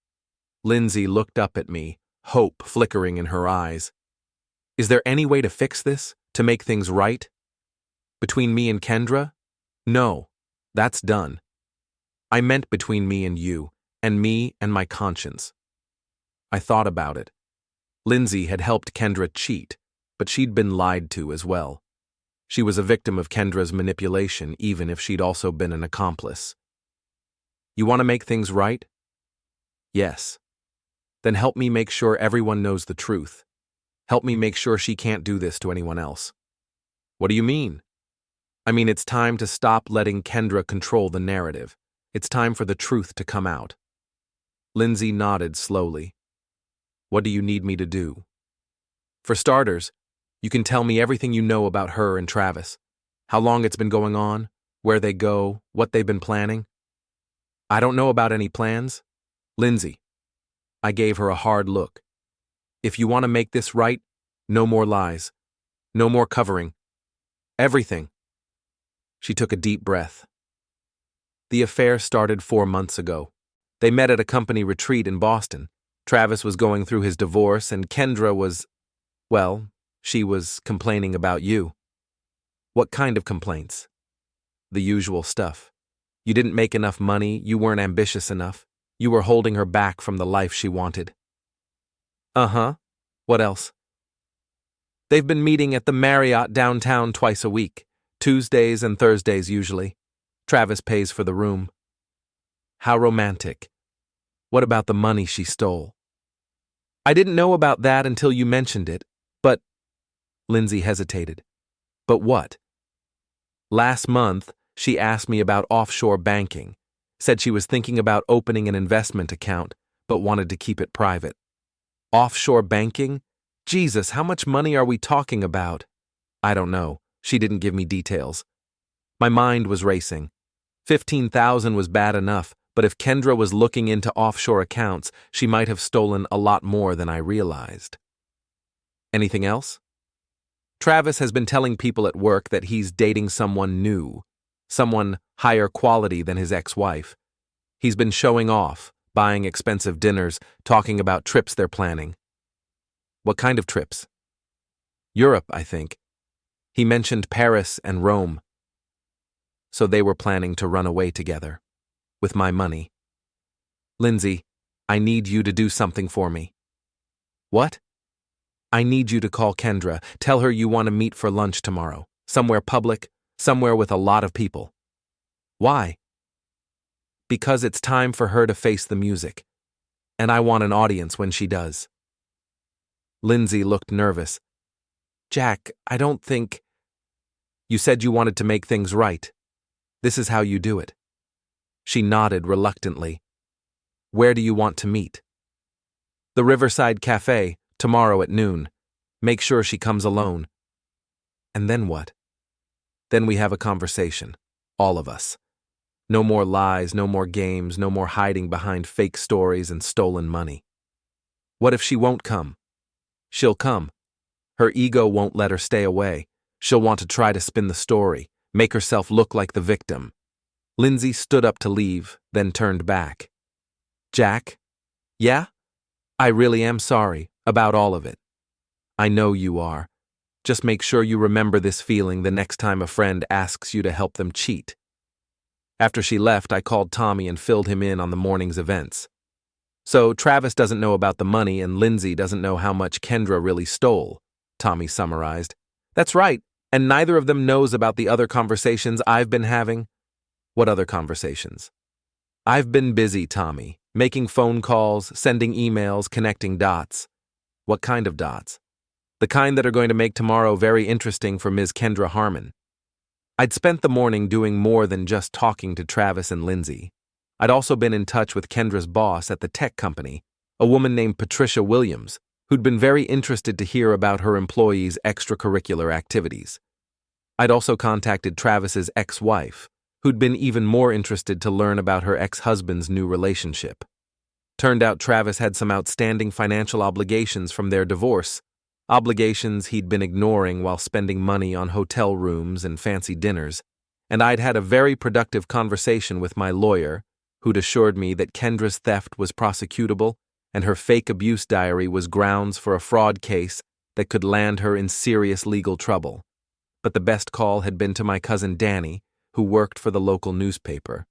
Lindsay looked up at me, hope flickering in her eyes. Is there any way to fix this, to make things right? Between me and Kendra? No, that's done. I meant between me and you, and me and my conscience. I thought about it. Lindsay had helped Kendra cheat, but she'd been lied to as well. She was a victim of Kendra's manipulation, even if she'd also been an accomplice. You want to make things right? Yes. Then help me make sure everyone knows the truth. Help me make sure she can't do this to anyone else. What do you mean? It's time to stop letting Kendra control the narrative. It's time for the truth to come out. Lindsay nodded slowly. What do you need me to do? For starters, you can tell me everything you know about her and Travis. How long it's been going on, where they go, what they've been planning. I don't know about any plans. Lindsay. I gave her a hard look. If you want to make this right, no more lies. No more covering. Everything. She took a deep breath. The affair started 4 months ago. They met at a company retreat in Boston. Travis was going through his divorce and Kendra she was complaining about you. What kind of complaints? The usual stuff. You didn't make enough money, you weren't ambitious enough, you were holding her back from the life she wanted. Uh-huh. What else? They've been meeting at the Marriott downtown twice a week, Tuesdays and Thursdays usually. Travis pays for the room. How romantic. What about the money she stole? I didn't know about that until you mentioned it, but... Lindsay hesitated. But what? Last month, she asked me about offshore banking, said she was thinking about opening an investment account, but wanted to keep it private. Offshore banking? Jesus, how much money are we talking about? I don't know. She didn't give me details. My mind was racing. 15,000 was bad enough, but if Kendra was looking into offshore accounts, she might have stolen a lot more than I realized. Anything else? Travis has been telling people at work that he's dating someone new, someone higher quality than his ex-wife. He's been showing off, buying expensive dinners, talking about trips they're planning. What kind of trips? Europe, I think. He mentioned Paris and Rome. So they were planning to run away together. With my money. Lindsay, I need you to do something for me. What? I need you to call Kendra. Tell her you want to meet for lunch tomorrow. Somewhere public, somewhere with a lot of people. Why? Because it's time for her to face the music. And I want an audience when she does. Lindsay looked nervous. Jack, I don't think... You said you wanted to make things right. This is how you do it. She nodded reluctantly. Where do you want to meet? The Riverside Cafe, tomorrow at noon. Make sure she comes alone. And then what? Then we have a conversation. All of us. No more lies, no more games, no more hiding behind fake stories and stolen money. What if she won't come? She'll come. Her ego won't let her stay away. She'll want to try to spin the story, make herself look like the victim. Lindsay stood up to leave, then turned back. Jack? Yeah? I really am sorry about all of it. I know you are. Just make sure you remember this feeling the next time a friend asks you to help them cheat. After she left, I called Tommy and filled him in on the morning's events. So Travis doesn't know about the money and Lindsay doesn't know how much Kendra really stole, Tommy summarized. That's right, and neither of them knows about the other conversations I've been having. What other conversations? I've been busy, Tommy, making phone calls, sending emails, connecting dots. What kind of dots? The kind that are going to make tomorrow very interesting for Ms. Kendra Harmon. I'd spent the morning doing more than just talking to Travis and Lindsay. I'd also been in touch with Kendra's boss at the tech company, a woman named Patricia Williams, who'd been very interested to hear about her employees' extracurricular activities. I'd also contacted Travis's ex-wife, who'd been even more interested to learn about her ex-husband's new relationship. Turned out Travis had some outstanding financial obligations from their divorce, obligations he'd been ignoring while spending money on hotel rooms and fancy dinners, and I'd had a very productive conversation with my lawyer, who'd assured me that Kendra's theft was prosecutable and her fake abuse diary was grounds for a fraud case that could land her in serious legal trouble. But the best call had been to my cousin Danny, who worked for the local newspaper.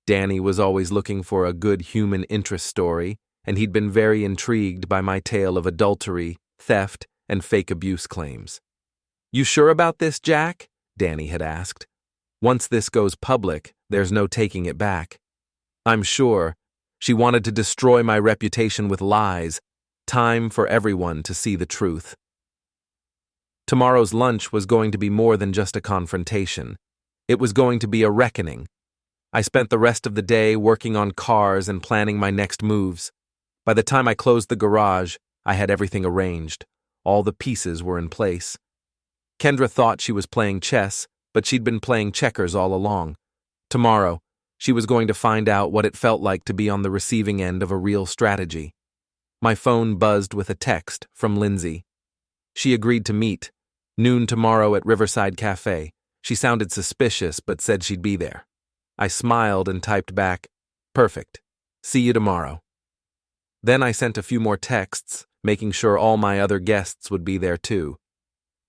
Danny was always looking for a good human interest story, and he'd been very intrigued by my tale of adultery, theft, and fake abuse claims. You sure about this, Jack? Danny had asked. Once this goes public, there's no taking it back. I'm sure. She wanted to destroy my reputation with lies. Time for everyone to see the truth. Tomorrow's lunch was going to be more than just a confrontation. It was going to be a reckoning. I spent the rest of the day working on cars and planning my next moves. By the time I closed the garage, I had everything arranged. All the pieces were in place. Kendra thought she was playing chess, but she'd been playing checkers all along. Tomorrow, she was going to find out what it felt like to be on the receiving end of a real strategy. My phone buzzed with a text from Lindsay. She agreed to meet. Noon tomorrow at Riverside Cafe. She sounded suspicious, but said she'd be there. I smiled and typed back, Perfect. See you tomorrow. Then I sent a few more texts, making sure all my other guests would be there too.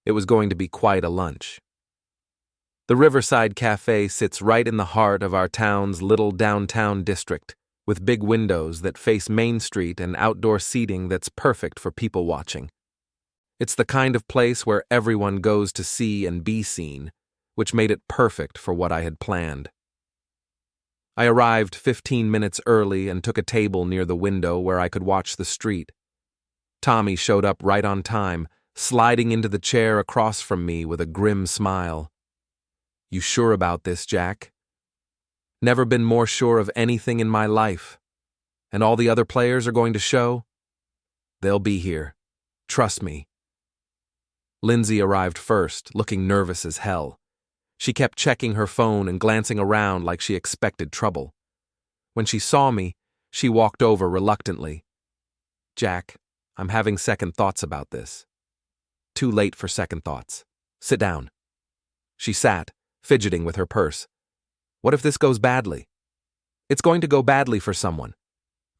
It was going to be quite a lunch. The Riverside Cafe sits right in the heart of our town's little downtown district, with big windows that face Main Street and outdoor seating that's perfect for people watching. It's the kind of place where everyone goes to see and be seen, which made it perfect for what I had planned. I arrived 15 minutes early and took a table near the window where I could watch the street. Tommy showed up right on time, sliding into the chair across from me with a grim smile. You sure about this, Jack? Never been more sure of anything in my life. And all the other players are going to show? They'll be here. Trust me. Lindsay arrived first, looking nervous as hell. She kept checking her phone and glancing around like she expected trouble. When she saw me, she walked over reluctantly. Jack, I'm having second thoughts about this. Too late for second thoughts. Sit down. She sat, fidgeting with her purse. What if this goes badly? It's going to go badly for someone.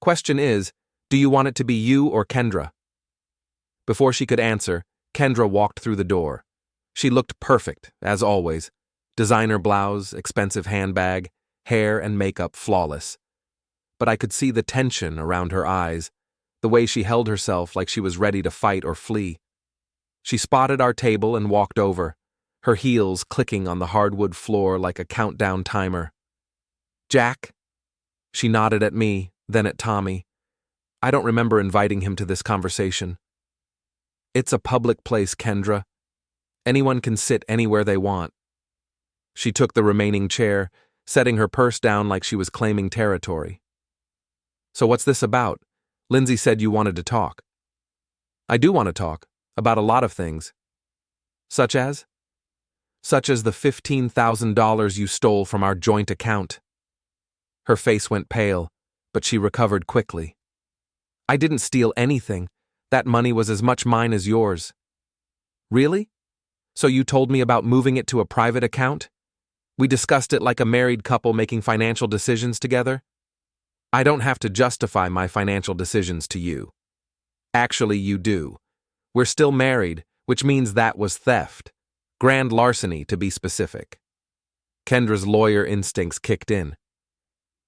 Question is, do you want it to be you or Kendra? Before she could answer, Kendra walked through the door. She looked perfect, as always. Designer blouse, expensive handbag, hair and makeup flawless. But I could see the tension around her eyes, the way she held herself like she was ready to fight or flee. She spotted our table and walked over. her heels clicking on the hardwood floor like a countdown timer. "Jack?" She nodded at me, then at Tommy. I don't remember inviting him to this conversation. "It's a public place, Kendra. Anyone can sit anywhere they want." She took the remaining chair, setting her purse down like she was claiming territory. "So what's this about? Lindsay said you wanted to talk." "I do want to talk, about a lot of things." "Such as?" "Such as the $15,000 you stole from our joint account." Her face went pale, but she recovered quickly. "I didn't steal anything. That money was as much mine as yours." "Really? So you told me about moving it to a private account? We discussed it like a married couple making financial decisions together?" "I don't have to justify my financial decisions to you." "Actually, you do. We're still married, which means that was theft. Grand larceny, to be specific." Kendra's lawyer instincts kicked in.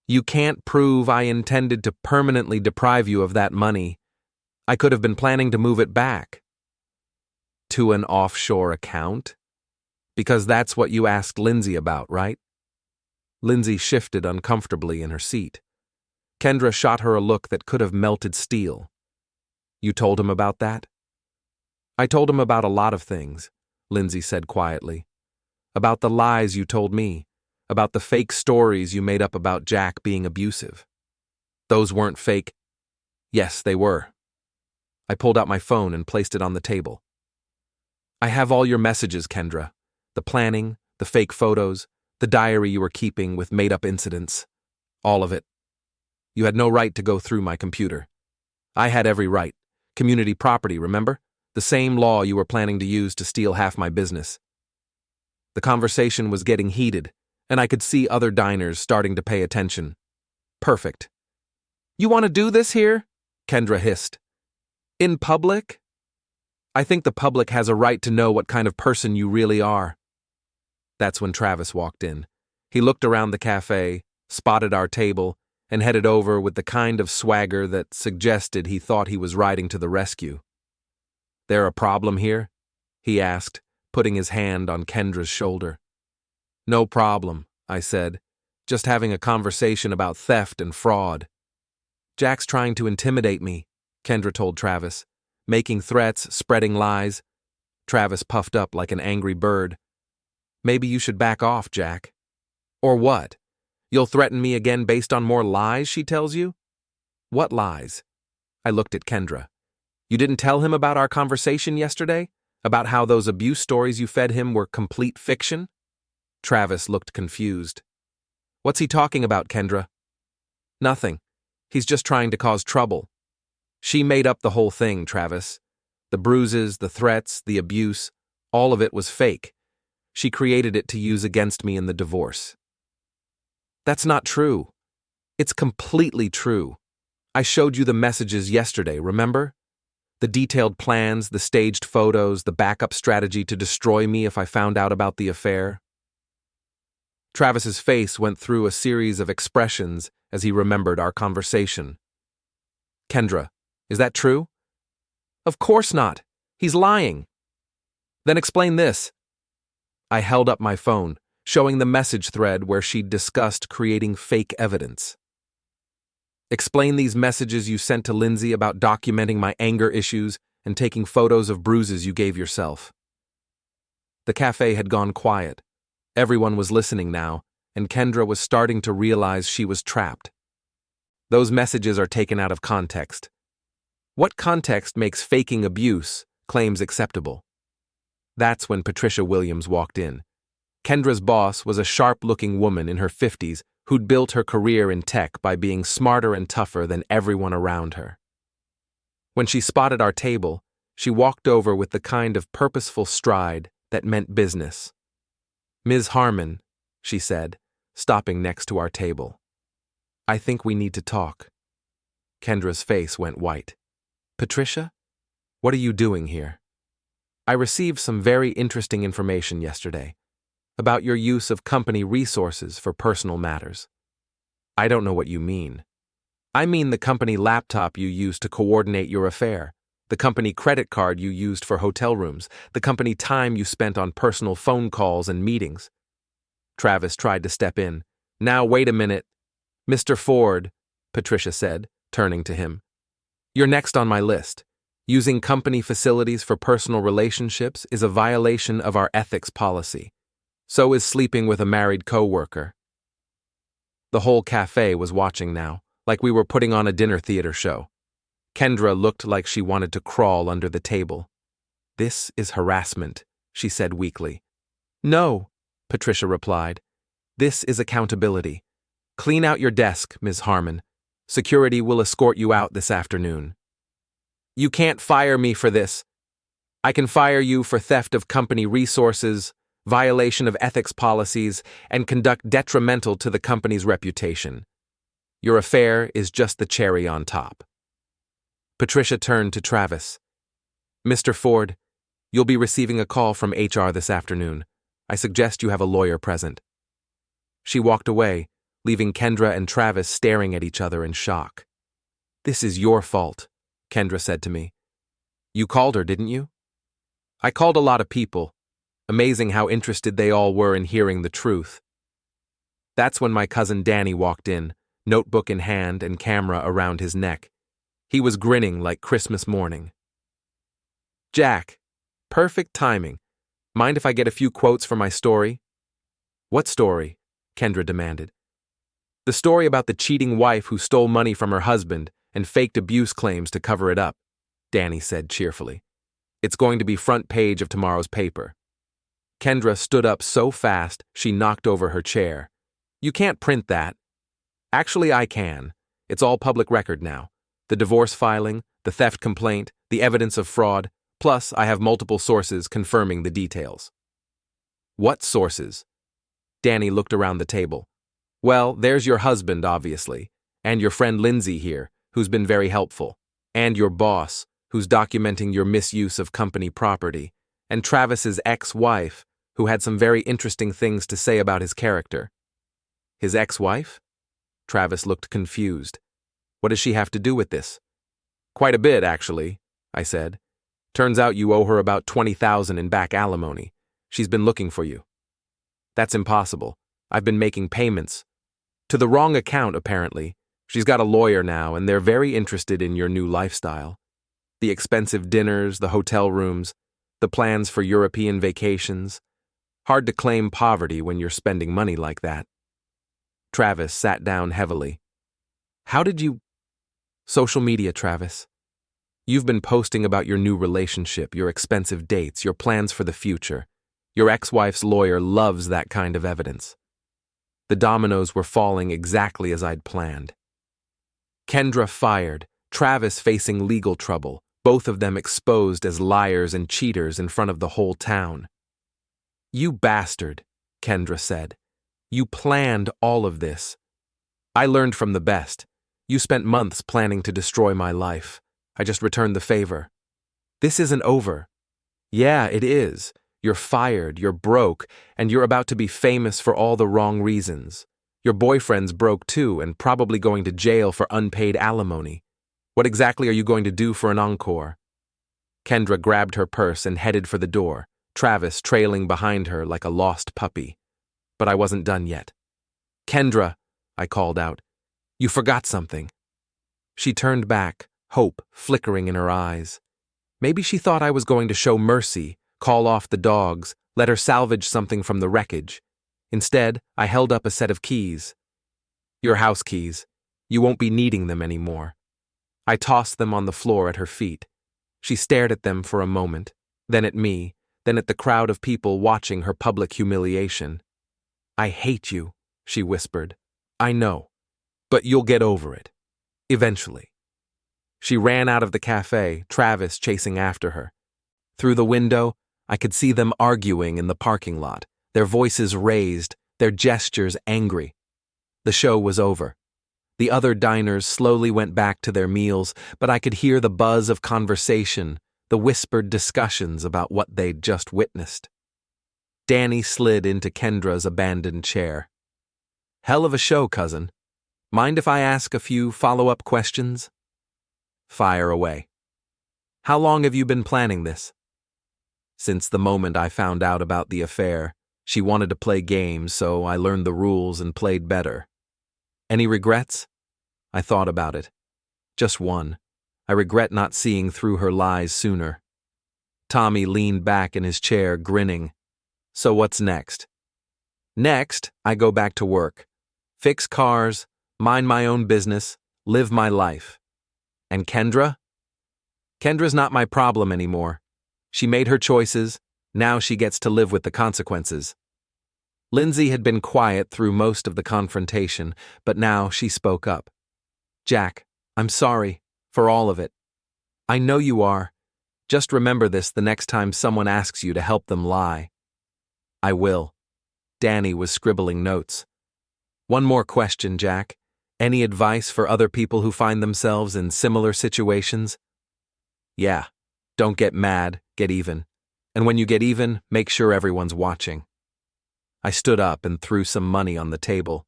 "You can't prove I intended to permanently deprive you of that money. I could have been planning to move it back." "To an offshore account? Because that's what you asked Lindsay about, right?" Lindsay shifted uncomfortably in her seat. Kendra shot her a look that could have melted steel. "You told him about that?" "I told him about a lot of things," Lindsay said quietly. "About the lies you told me, about the fake stories you made up about Jack being abusive." "Those weren't fake." "Yes, they were." I pulled out my phone and placed it on the table. "I have all your messages, Kendra. The planning, the fake photos, the diary you were keeping with made-up incidents. All of it. You had no right to go through my computer. I had every right. Community property, remember? The same law you were planning to use to steal half my business." The conversation was getting heated, and I could see other diners starting to pay attention. "Perfect." "You want to do this here?" Kendra hissed. "In public?" "I think the public has a right to know what kind of person you really are." That's when Travis walked in. He looked around the cafe, spotted our table, and headed over with the kind of swagger that suggested he thought he was riding to the rescue. "There a problem here?" he asked, putting his hand on Kendra's shoulder. "No problem," I said, "just having a conversation about theft and fraud." "Jack's trying to intimidate me," Kendra told Travis, "making threats, spreading lies." Travis puffed up like an angry bird. "Maybe you should back off, Jack." "Or what? You'll threaten me again based on more lies she tells you?" "What lies?" I looked at Kendra. "You didn't tell him about our conversation yesterday? About how those abuse stories you fed him were complete fiction?" Travis looked confused. "What's he talking about, Kendra?" "Nothing. He's just trying to cause trouble." "She made up the whole thing, Travis. The bruises, the threats, the abuse, all of it was fake. She created it to use against me in the divorce." "That's not true." "It's completely true. I showed you the messages yesterday, remember? The detailed plans, the staged photos, the backup strategy to destroy me if I found out about the affair." Travis's face went through a series of expressions as he remembered our conversation. "Kendra, is that true?" "Of course not. He's lying." "Then explain this." I held up my phone, showing the message thread where she'd discussed creating fake evidence. "Explain these messages you sent to Lindsay about documenting my anger issues and taking photos of bruises you gave yourself." The cafe had gone quiet. Everyone was listening now, and Kendra was starting to realize she was trapped. "Those messages are taken out of context." "What context makes faking abuse claims acceptable?" That's when Patricia Williams walked in. Kendra's boss was a sharp-looking woman in her 50s who'd built her career in tech by being smarter and tougher than everyone around her. When she spotted our table, she walked over with the kind of purposeful stride that meant business. "Ms. Harmon," she said, stopping next to our table. "I think we need to talk." Kendra's face went white. "Patricia? What are you doing here?" "I received some very interesting information yesterday about your use of company resources for personal matters." "I don't know what you mean." "I mean the company laptop you used to coordinate your affair, the company credit card you used for hotel rooms, the company time you spent on personal phone calls and meetings. Travis tried to step in. Now, wait a minute. Mr. Ford, Patricia said, turning to him. You're next on my list. Using company facilities for personal relationships is a violation of our ethics policy. So is sleeping with a married coworker. The whole cafe was watching now, like we were putting on a dinner theater show. Kendra looked like she wanted to crawl under the table. This is harassment, she said weakly. No, Patricia replied. This is accountability. Clean out your desk, Ms. Harmon. Security will escort you out this afternoon. You can't fire me for this. I can fire you for theft of company resources, violation of ethics policies, and conduct detrimental to the company's reputation. Your affair is just the cherry on top. Patricia turned to Travis. Mr. Ford, you'll be receiving a call from HR this afternoon. I suggest you have a lawyer present. She walked away, leaving Kendra and Travis staring at each other in shock. This is your fault, Kendra said to me. You called her, didn't you? I called a lot of people. Amazing how interested they all were in hearing the truth. That's when my cousin Danny walked in, notebook in hand and camera around his neck. He was grinning like Christmas morning. Jack, perfect timing. Mind if I get a few quotes for my story? What story? Kendra demanded. The story about the cheating wife who stole money from her husband and faked abuse claims to cover it up, Danny said cheerfully. It's going to be front page of tomorrow's paper. Kendra stood up so fast she knocked over her chair. You can't print that. Actually, I can. It's all public record now. The divorce filing, the theft complaint, the evidence of fraud, plus I have multiple sources confirming the details. What sources? Danny looked around the table. Well, there's your husband, obviously, and your friend Lindsay here, who's been very helpful, and your boss, who's documenting your misuse of company property, and Travis's ex-wife, who had some very interesting things to say about his character. His ex-wife? Travis looked confused. What does she have to do with this? Quite a bit, actually, I said. Turns out you owe her about $20,000 in back alimony. She's been looking for you. That's impossible. I've been making payments. To the wrong account, apparently. She's got a lawyer now, and they're very interested in your new lifestyle. The expensive dinners, the hotel rooms, the plans for European vacations. Hard to claim poverty when you're spending money like that. Travis sat down heavily. How did you... Social media, Travis. You've been posting about your new relationship, your expensive dates, your plans for the future. Your ex-wife's lawyer loves that kind of evidence. The dominoes were falling exactly as I'd planned. Kendra fired, Travis facing legal trouble, both of them exposed as liars and cheaters in front of the whole town. You bastard, Kendra said. You planned all of this. I learned from the best. You spent months planning to destroy my life. I just returned the favor. This isn't over. Yeah, it is. You're fired, you're broke, and you're about to be famous for all the wrong reasons. Your boyfriend's broke too and probably going to jail for unpaid alimony. What exactly are you going to do for an encore? Kendra grabbed her purse and headed for the door, Travis trailing behind her like a lost puppy. But I wasn't done yet. Kendra, I called out, you forgot something. She turned back, hope flickering in her eyes. Maybe she thought I was going to show mercy, call off the dogs, let her salvage something from the wreckage. Instead, I held up a set of keys. Your house keys. You won't be needing them anymore. I tossed them on the floor at her feet. She stared at them for a moment, then at me, then at the crowd of people watching her public humiliation. I hate you, she whispered. I know, but you'll get over it. Eventually. She ran out of the cafe, Travis chasing after her. Through the window, I could see them arguing in the parking lot, their voices raised, their gestures angry. The show was over. The other diners slowly went back to their meals, but I could hear the buzz of conversation, the whispered discussions about what they'd just witnessed. Danny slid into Kendra's abandoned chair. Hell of a show, cousin. Mind if I ask a few follow-up questions? Fire away. How long have you been planning this? Since the moment I found out about the affair. She wanted to play games, so I learned the rules and played better. Any regrets? I thought about it. Just one. I regret not seeing through her lies sooner. Tommy leaned back in his chair, grinning. So what's next? Next, I go back to work. Fix cars, mind my own business, live my life. And Kendra? Kendra's not my problem anymore. She made her choices. Now she gets to live with the consequences. Lindsay had been quiet through most of the confrontation, but now she spoke up. Jack, I'm sorry for all of it. I know you are. Just remember this the next time someone asks you to help them lie. I will. Danny was scribbling notes. One more question, Jack. Any advice for other people who find themselves in similar situations? Yeah. Don't get mad, get even. And when you get even, make sure everyone's watching. I stood up and threw some money on the table.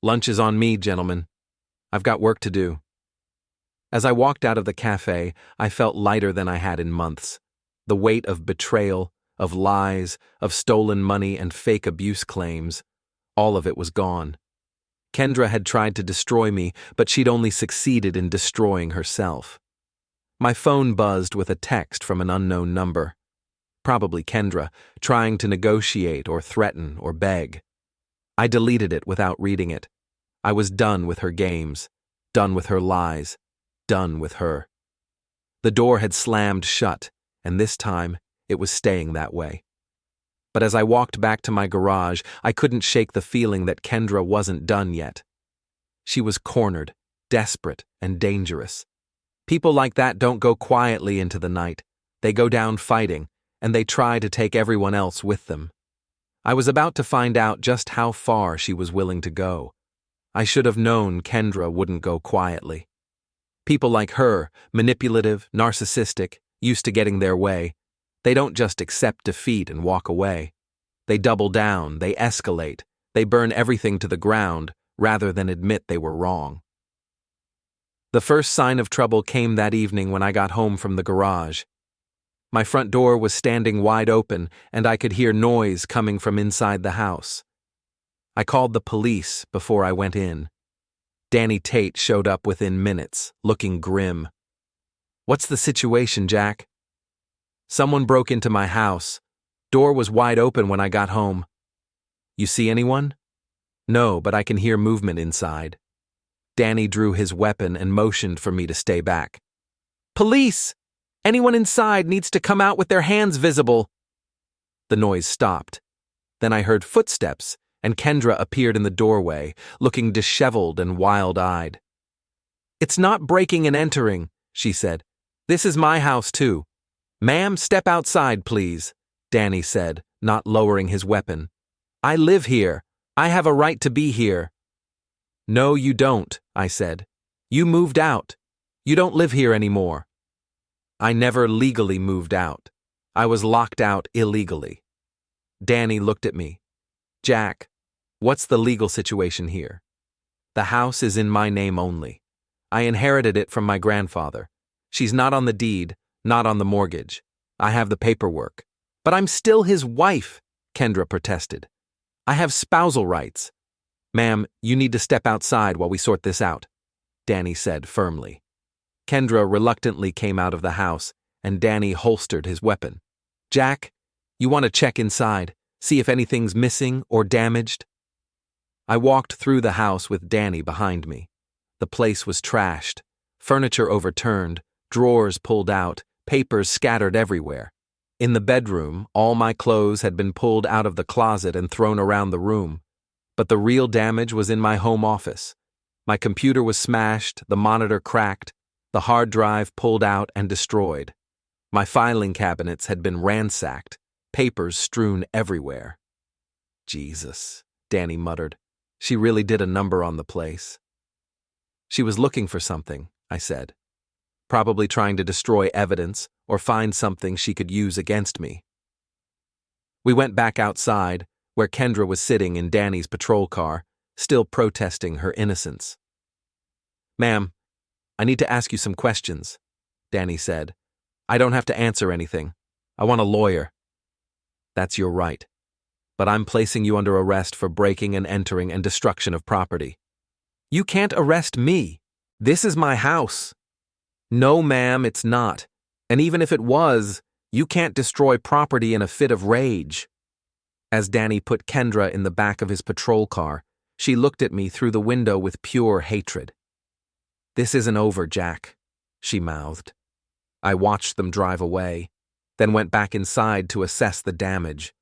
Lunch is on me, gentlemen. I've got work to do. As I walked out of the cafe, I felt lighter than I had in months. The weight of betrayal, of lies, of stolen money and fake abuse claims, all of it was gone. Kendra had tried to destroy me, but she'd only succeeded in destroying herself. My phone buzzed with a text from an unknown number. Probably Kendra, trying to negotiate or threaten or beg. I deleted it without reading it. I was done with her games, done with her lies, done with her. The door had slammed shut, and this time it was staying that way. But as I walked back to my garage, I couldn't shake the feeling that Kendra wasn't done yet. She was cornered, desperate, and dangerous. People like that don't go quietly into the night. They go down fighting, and they try to take everyone else with them. I was about to find out just how far she was willing to go. I should have known Kendra wouldn't go quietly. People like her, manipulative, narcissistic, used to getting their way, they don't just accept defeat and walk away. They double down, they escalate, they burn everything to the ground rather than admit they were wrong. The first sign of trouble came that evening when I got home from the garage. My front door was standing wide open, and I could hear noise coming from inside the house. I called the police before I went in. Danny Tate showed up within minutes, looking grim. What's the situation, Jack? Someone broke into my house. Door was wide open when I got home. You see anyone? No, but I can hear movement inside. Danny drew his weapon and motioned for me to stay back. Police! Anyone inside needs to come out with their hands visible. The noise stopped. Then I heard footsteps, and Kendra appeared in the doorway, looking disheveled and wild-eyed. It's not breaking and entering, she said. This is my house, too. Ma'am, step outside, please, Danny said, not lowering his weapon. I live here. I have a right to be here. No, you don't, I said. You moved out. You don't live here anymore. I never legally moved out. I was locked out illegally. Danny looked at me. Jack, what's the legal situation here? The house is in my name only. I inherited it from my grandfather. She's not on the deed, not on the mortgage. I have the paperwork. But I'm still his wife, Kendra protested. I have spousal rights. Ma'am, you need to step outside while we sort this out, Danny said firmly. Kendra reluctantly came out of the house, and Danny holstered his weapon. Jack, you want to check inside, see if anything's missing or damaged? I walked through the house with Danny behind me. The place was trashed, furniture overturned, drawers pulled out, papers scattered everywhere. In the bedroom, all my clothes had been pulled out of the closet and thrown around the room. But the real damage was in my home office. My computer was smashed, the monitor cracked, the hard drive pulled out and destroyed. My filing cabinets had been ransacked, papers strewn everywhere. Jesus, Danny muttered. She really did a number on the place. She was looking for something, I said. Probably trying to destroy evidence or find something she could use against me. We went back outside, where Kendra was sitting in Danny's patrol car, still protesting her innocence. Ma'am, I need to ask you some questions, Danny said. I don't have to answer anything. I want a lawyer. That's your right. But I'm placing you under arrest for breaking and entering and destruction of property. You can't arrest me. This is my house. No, ma'am, it's not. And even if it was, you can't destroy property in a fit of rage. As Danny put Kendra in the back of his patrol car, she looked at me through the window with pure hatred. This isn't over, Jack, she mouthed. I watched them drive away, then went back inside to assess the damage.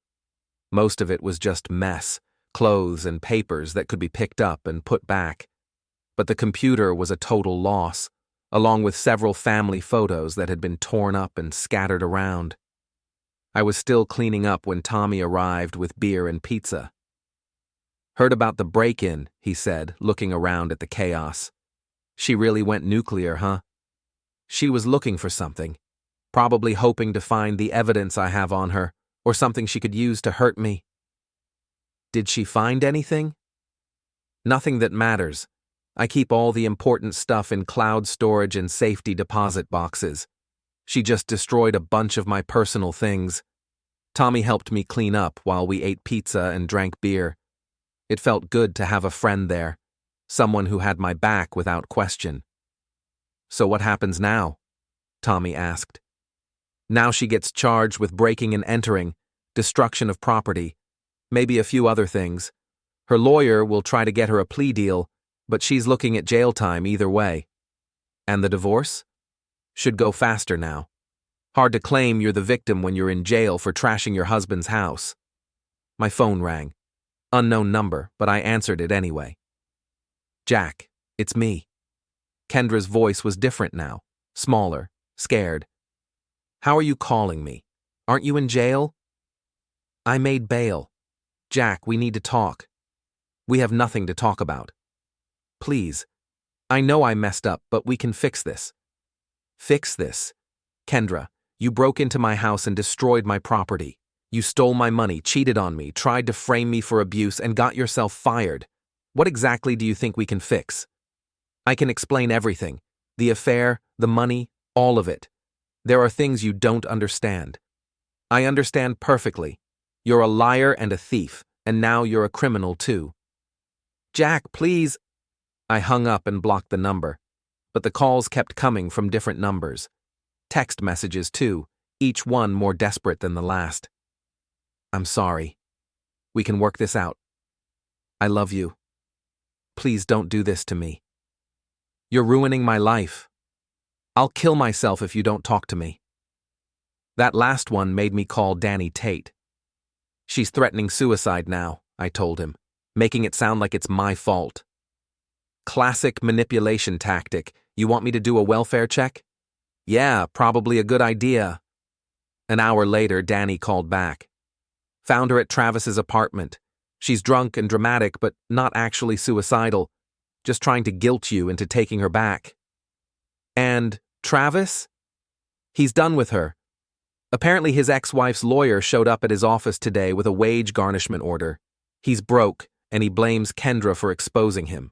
Most of it was just mess, clothes and papers that could be picked up and put back. But the computer was a total loss, along with several family photos that had been torn up and scattered around. I was still cleaning up when Tommy arrived with beer and pizza. Heard about the break-in, he said, looking around at the chaos. She really went nuclear, huh? She was looking for something, probably hoping to find the evidence I have on her, or something she could use to hurt me. Did she find anything? Nothing that matters. I keep all the important stuff in cloud storage and safety deposit boxes. She just destroyed a bunch of my personal things. Tommy helped me clean up while we ate pizza and drank beer. It felt good to have a friend there, someone who had my back without question. So what happens now? Tommy asked. Now she gets charged with breaking and entering, destruction of property, maybe a few other things. Her lawyer will try to get her a plea deal, but she's looking at jail time either way. And the divorce? Should go faster now. Hard to claim you're the victim when you're in jail for trashing your husband's house. My phone rang. Unknown number, but I answered it anyway. Jack, it's me. Kendra's voice was different now, smaller, scared. How are you calling me? Aren't you in jail? I made bail. Jack, we need to talk. We have nothing to talk about. Please. I know I messed up, but we can fix this. Fix this? Kendra, you broke into my house and destroyed my property. You stole my money, cheated on me, tried to frame me for abuse, and got yourself fired. What exactly do you think we can fix? I can explain everything. The affair, the money, all of it. There are things you don't understand. I understand perfectly. You're a liar and a thief, and now you're a criminal too. Jack, please. I hung up and blocked the number, but the calls kept coming from different numbers. Text messages too, each one more desperate than the last. I'm sorry. We can work this out. I love you. Please don't do this to me. You're ruining my life. I'll kill myself if you don't talk to me. That last one made me call Danny Tate. She's threatening suicide now, I told him, making it sound like it's my fault. Classic manipulation tactic. You want me to do a welfare check? Yeah, probably a good idea. An hour later, Danny called back. Found her at Travis's apartment. She's drunk and dramatic, but not actually suicidal, just trying to guilt you into taking her back. And Travis? He's done with her. Apparently his ex-wife's lawyer showed up at his office today with a wage garnishment order. He's broke, and he blames Kendra for exposing him.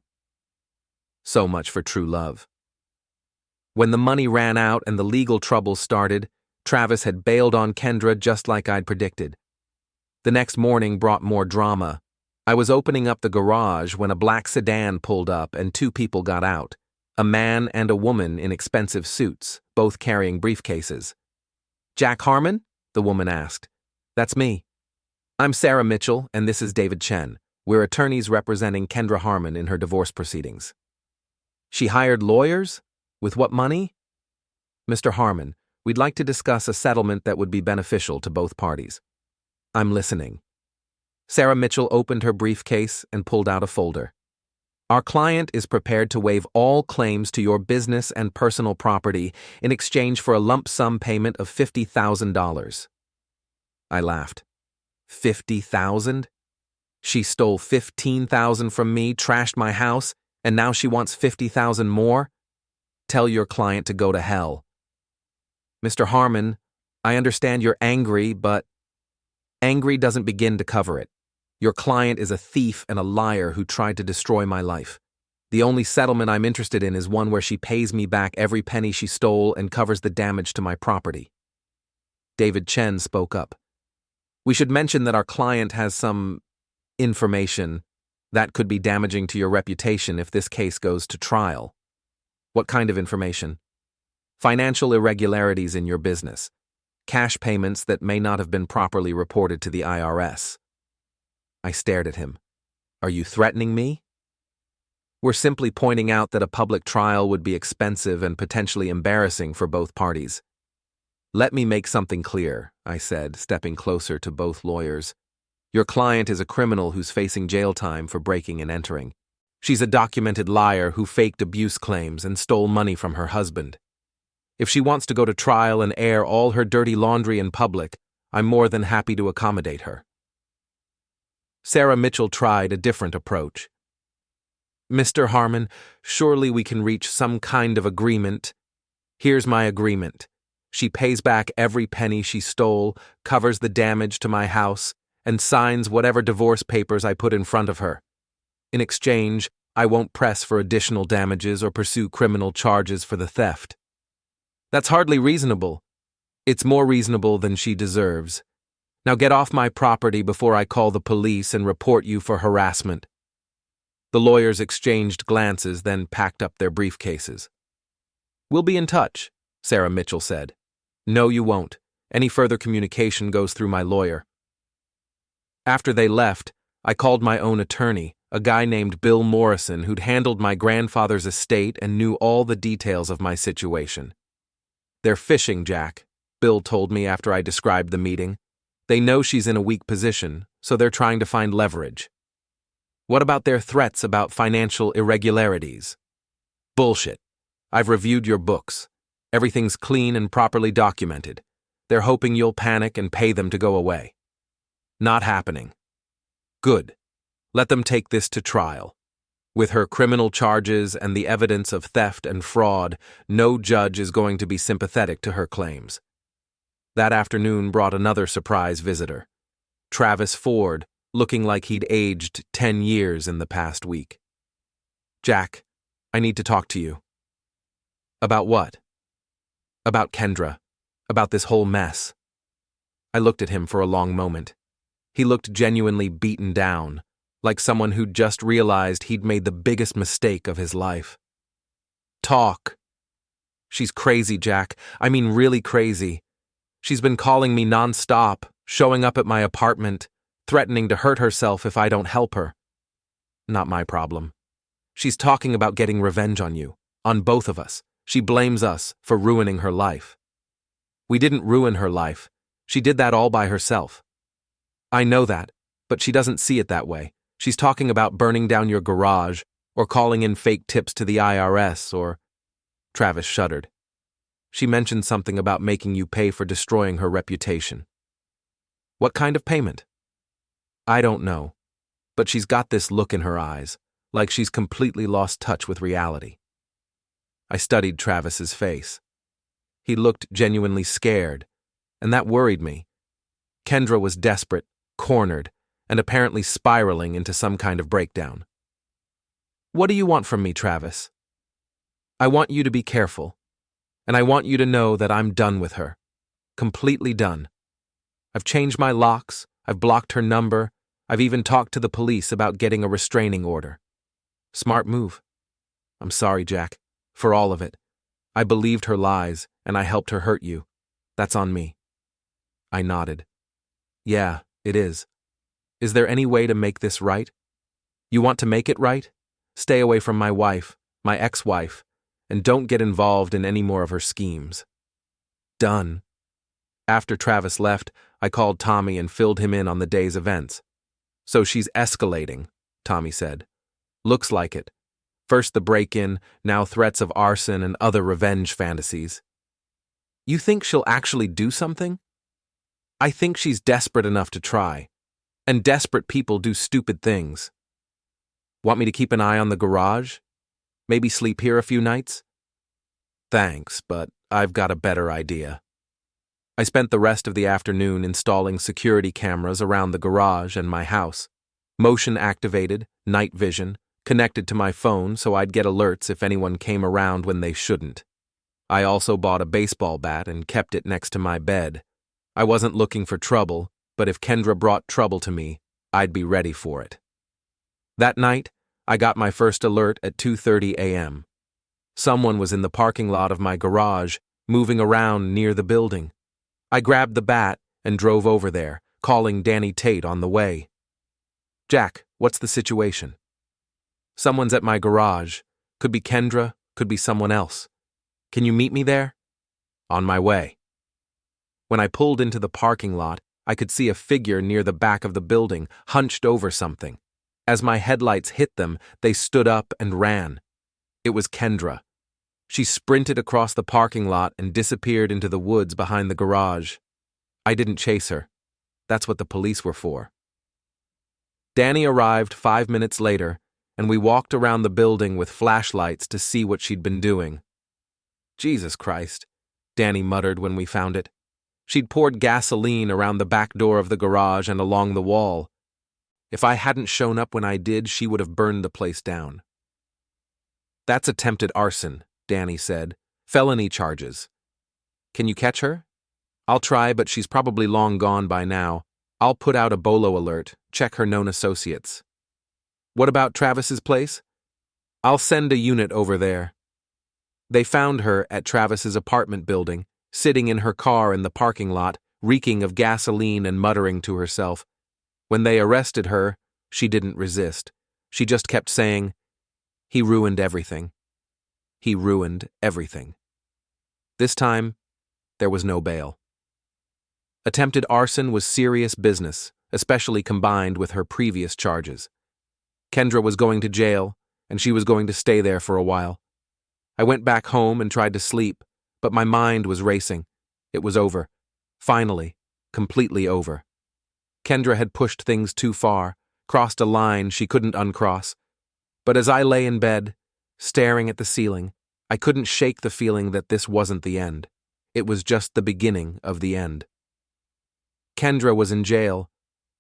So much for true love. When the money ran out and the legal troubles started, Travis had bailed on Kendra just like I'd predicted. The next morning brought more drama. I was opening up the garage when a black sedan pulled up and two people got out, a man and a woman in expensive suits, both carrying briefcases. Jack Harmon? The woman asked. That's me. I'm Sarah Mitchell, and this is David Chen. We're attorneys representing Kendra Harmon in her divorce proceedings. She hired lawyers? With what money? Mr. Harmon, we'd like to discuss a settlement that would be beneficial to both parties. I'm listening. Sarah Mitchell opened her briefcase and pulled out a folder. Our client is prepared to waive all claims to your business and personal property in exchange for a lump sum payment of $50,000. I laughed. $50,000? She stole $15,000 from me, trashed my house, and now she wants $50,000 more? Tell your client to go to hell. Mr. Harmon, I understand you're angry, but angry doesn't begin to cover it. Your client is a thief and a liar who tried to destroy my life. The only settlement I'm interested in is one where she pays me back every penny she stole and covers the damage to my property. David Chen spoke up. We should mention that our client has some information that could be damaging to your reputation if this case goes to trial. What kind of information? Financial irregularities in your business. Cash payments that may not have been properly reported to the IRS. I stared at him. Are you threatening me? We're simply pointing out that a public trial would be expensive and potentially embarrassing for both parties. Let me make something clear, I said, stepping closer to both lawyers. Your client is a criminal who's facing jail time for breaking and entering. She's a documented liar who faked abuse claims and stole money from her husband. If she wants to go to trial and air all her dirty laundry in public, I'm more than happy to accommodate her. Sarah Mitchell tried a different approach. Mr. Harmon, surely we can reach some kind of agreement. Here's my agreement. She pays back every penny she stole, covers the damage to my house, and signs whatever divorce papers I put in front of her. In exchange, I won't press for additional damages or pursue criminal charges for the theft. That's hardly reasonable. It's more reasonable than she deserves. Now get off my property before I call the police and report you for harassment. The lawyers exchanged glances, then packed up their briefcases. We'll be in touch, Sarah Mitchell said. No, you won't. Any further communication goes through my lawyer. After they left, I called my own attorney, a guy named Bill Morrison who'd handled my grandfather's estate and knew all the details of my situation. They're fishing, Jack, Bill told me after I described the meeting. They know she's in a weak position, so they're trying to find leverage. What about their threats about financial irregularities? Bullshit. I've reviewed your books. Everything's clean and properly documented. They're hoping you'll panic and pay them to go away. Not happening. Good. Let them take this to trial. With her criminal charges and the evidence of theft and fraud, no judge is going to be sympathetic to her claims. That afternoon brought another surprise visitor. Travis Ford, looking like he'd aged 10 years in the past week. Jack, I need to talk to you. About what? About Kendra. About this whole mess. I looked at him for a long moment. He looked genuinely beaten down, like someone who'd just realized he'd made the biggest mistake of his life. Talk. She's crazy, Jack. I mean really crazy. She's been calling me nonstop, showing up at my apartment, threatening to hurt herself if I don't help her. Not my problem. She's talking about getting revenge on you, on both of us. She blames us for ruining her life. We didn't ruin her life. She did that all by herself. I know that, but she doesn't see it that way. She's talking about burning down your garage, or calling in fake tips to the IRS, or... Travis shuddered. She mentioned something about making you pay for destroying her reputation. What kind of payment? I don't know, but she's got this look in her eyes, like she's completely lost touch with reality. I studied Travis's face. He looked genuinely scared, and that worried me. Kendra was desperate, cornered, and apparently spiraling into some kind of breakdown. What do you want from me, Travis? I want you to be careful, and I want you to know that I'm done with her. Completely done. I've changed my locks, I've blocked her number, I've even talked to the police about getting a restraining order. Smart move. I'm sorry, Jack, for all of it. I believed her lies, and I helped her hurt you. That's on me. I nodded. Yeah, it is. Is there any way to make this right? You want to make it right? Stay away from my wife, my ex-wife, and don't get involved in any more of her schemes. Done. After Travis left, I called Tommy and filled him in on the day's events. So she's escalating, Tommy said. Looks like it. First the break-in, now threats of arson and other revenge fantasies. You think she'll actually do something? I think she's desperate enough to try. And desperate people do stupid things. Want me to keep an eye on the garage? Maybe sleep here a few nights? Thanks, but I've got a better idea. I spent the rest of the afternoon installing security cameras around the garage and my house. Motion-activated, night vision, connected to my phone so I'd get alerts if anyone came around when they shouldn't. I also bought a baseball bat and kept it next to my bed. I wasn't looking for trouble, but if Kendra brought trouble to me, I'd be ready for it. That night, I got my first alert at 2:30 a.m. Someone was in the parking lot of my garage, moving around near the building. I grabbed the bat and drove over there, calling Danny Tate on the way. "Jack, what's the situation?" "Someone's at my garage. Could be Kendra, could be someone else. Can you meet me there?" "On my way." When I pulled into the parking lot, I could see a figure near the back of the building, hunched over something. As my headlights hit them, they stood up and ran. It was Kendra. She sprinted across the parking lot and disappeared into the woods behind the garage. I didn't chase her. That's what the police were for. Danny arrived 5 minutes later, and we walked around the building with flashlights to see what she'd been doing. "Jesus Christ," Danny muttered when we found it. She'd poured gasoline around the back door of the garage and along the wall. If I hadn't shown up when I did, she would have burned the place down. "That's attempted arson," Danny said. "Felony charges. Can you catch her?" "I'll try, but she's probably long gone by now. I'll put out a bolo alert, check her known associates." "What about Travis's place?" "I'll send a unit over there." They found her at Travis's apartment building, sitting in her car in the parking lot, reeking of gasoline and muttering to herself. When they arrested her, she didn't resist. She just kept saying, "He ruined everything. He ruined everything." This time, there was no bail. Attempted arson was serious business, especially combined with her previous charges. Kendra was going to jail, and she was going to stay there for a while. I went back home and tried to sleep, but my mind was racing. It was over. Finally, completely over. Kendra had pushed things too far, crossed a line she couldn't uncross. But as I lay in bed, staring at the ceiling, I couldn't shake the feeling that this wasn't the end. It was just the beginning of the end. Kendra was in jail,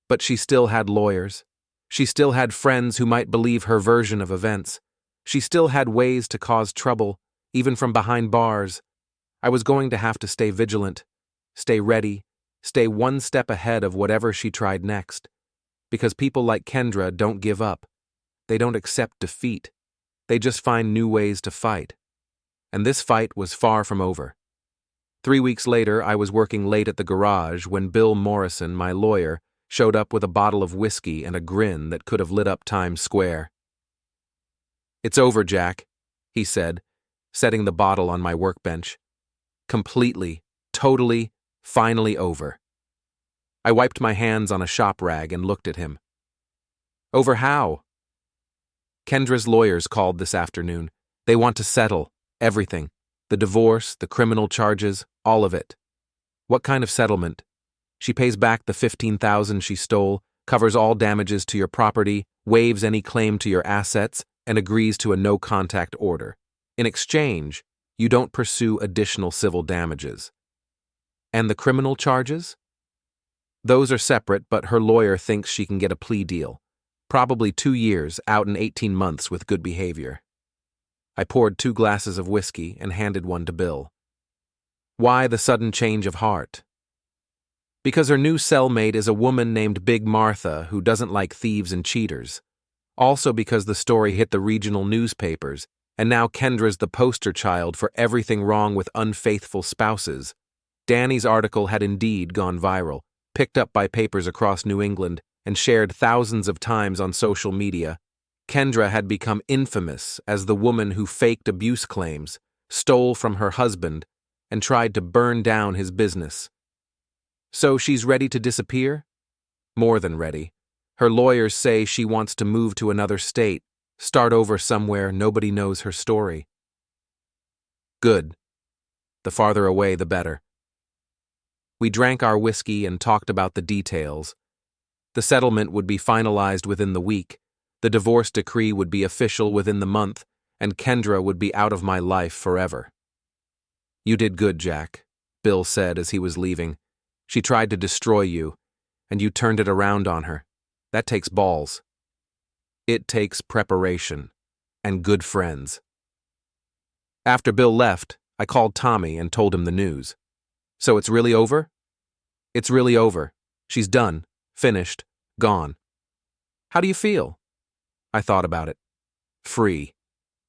but she still had lawyers. She still had friends who might believe her version of events. She still had ways to cause trouble, even from behind bars. I was going to have to stay vigilant, stay ready, stay one step ahead of whatever she tried next. Because people like Kendra don't give up. They don't accept defeat. They just find new ways to fight. And this fight was far from over. 3 weeks later, I was working late at the garage when Bill Morrison, my lawyer, showed up with a bottle of whiskey and a grin that could have lit up Times Square. "It's over, Jack," he said, setting the bottle on my workbench. "Completely, totally, finally over." I wiped my hands on a shop rag and looked at him. "Over how?" "Kendra's lawyers called this afternoon. They want to settle everything. The divorce, the criminal charges, all of it." "What kind of settlement?" "She pays back the $15,000 she stole, covers all damages to your property, waives any claim to your assets, and agrees to a no-contact order. In exchange, you don't pursue additional civil damages." "And the criminal charges?" "Those are separate, but her lawyer thinks she can get a plea deal. Probably 2 years, out in 18 months with good behavior." I poured 2 glasses of whiskey and handed one to Bill. "Why the sudden change of heart?" "Because her new cellmate is a woman named Big Martha who doesn't like thieves and cheaters. Also because the story hit the regional newspapers, and now Kendra's the poster child for everything wrong with unfaithful spouses. Danny's article had indeed gone viral, picked up by papers across New England, and shared thousands of times on social media. Kendra had become infamous as the woman who faked abuse claims, stole from her husband, and tried to burn down his business. So she's ready to disappear? More than ready. Her lawyers say she wants to move to another state, start over somewhere nobody knows her story. Good. The farther away, the better. We drank our whiskey and talked about the details. The settlement would be finalized within the week, the divorce decree would be official within the month, and Kendra would be out of my life forever. "You did good, Jack," Bill said as he was leaving. "She tried to destroy you, and you turned it around on her. That takes balls." It takes preparation and good friends. After Bill left, I called Tommy and told him the news. So it's really over? It's really over. She's done, finished, gone. How do you feel? I thought about it. Free.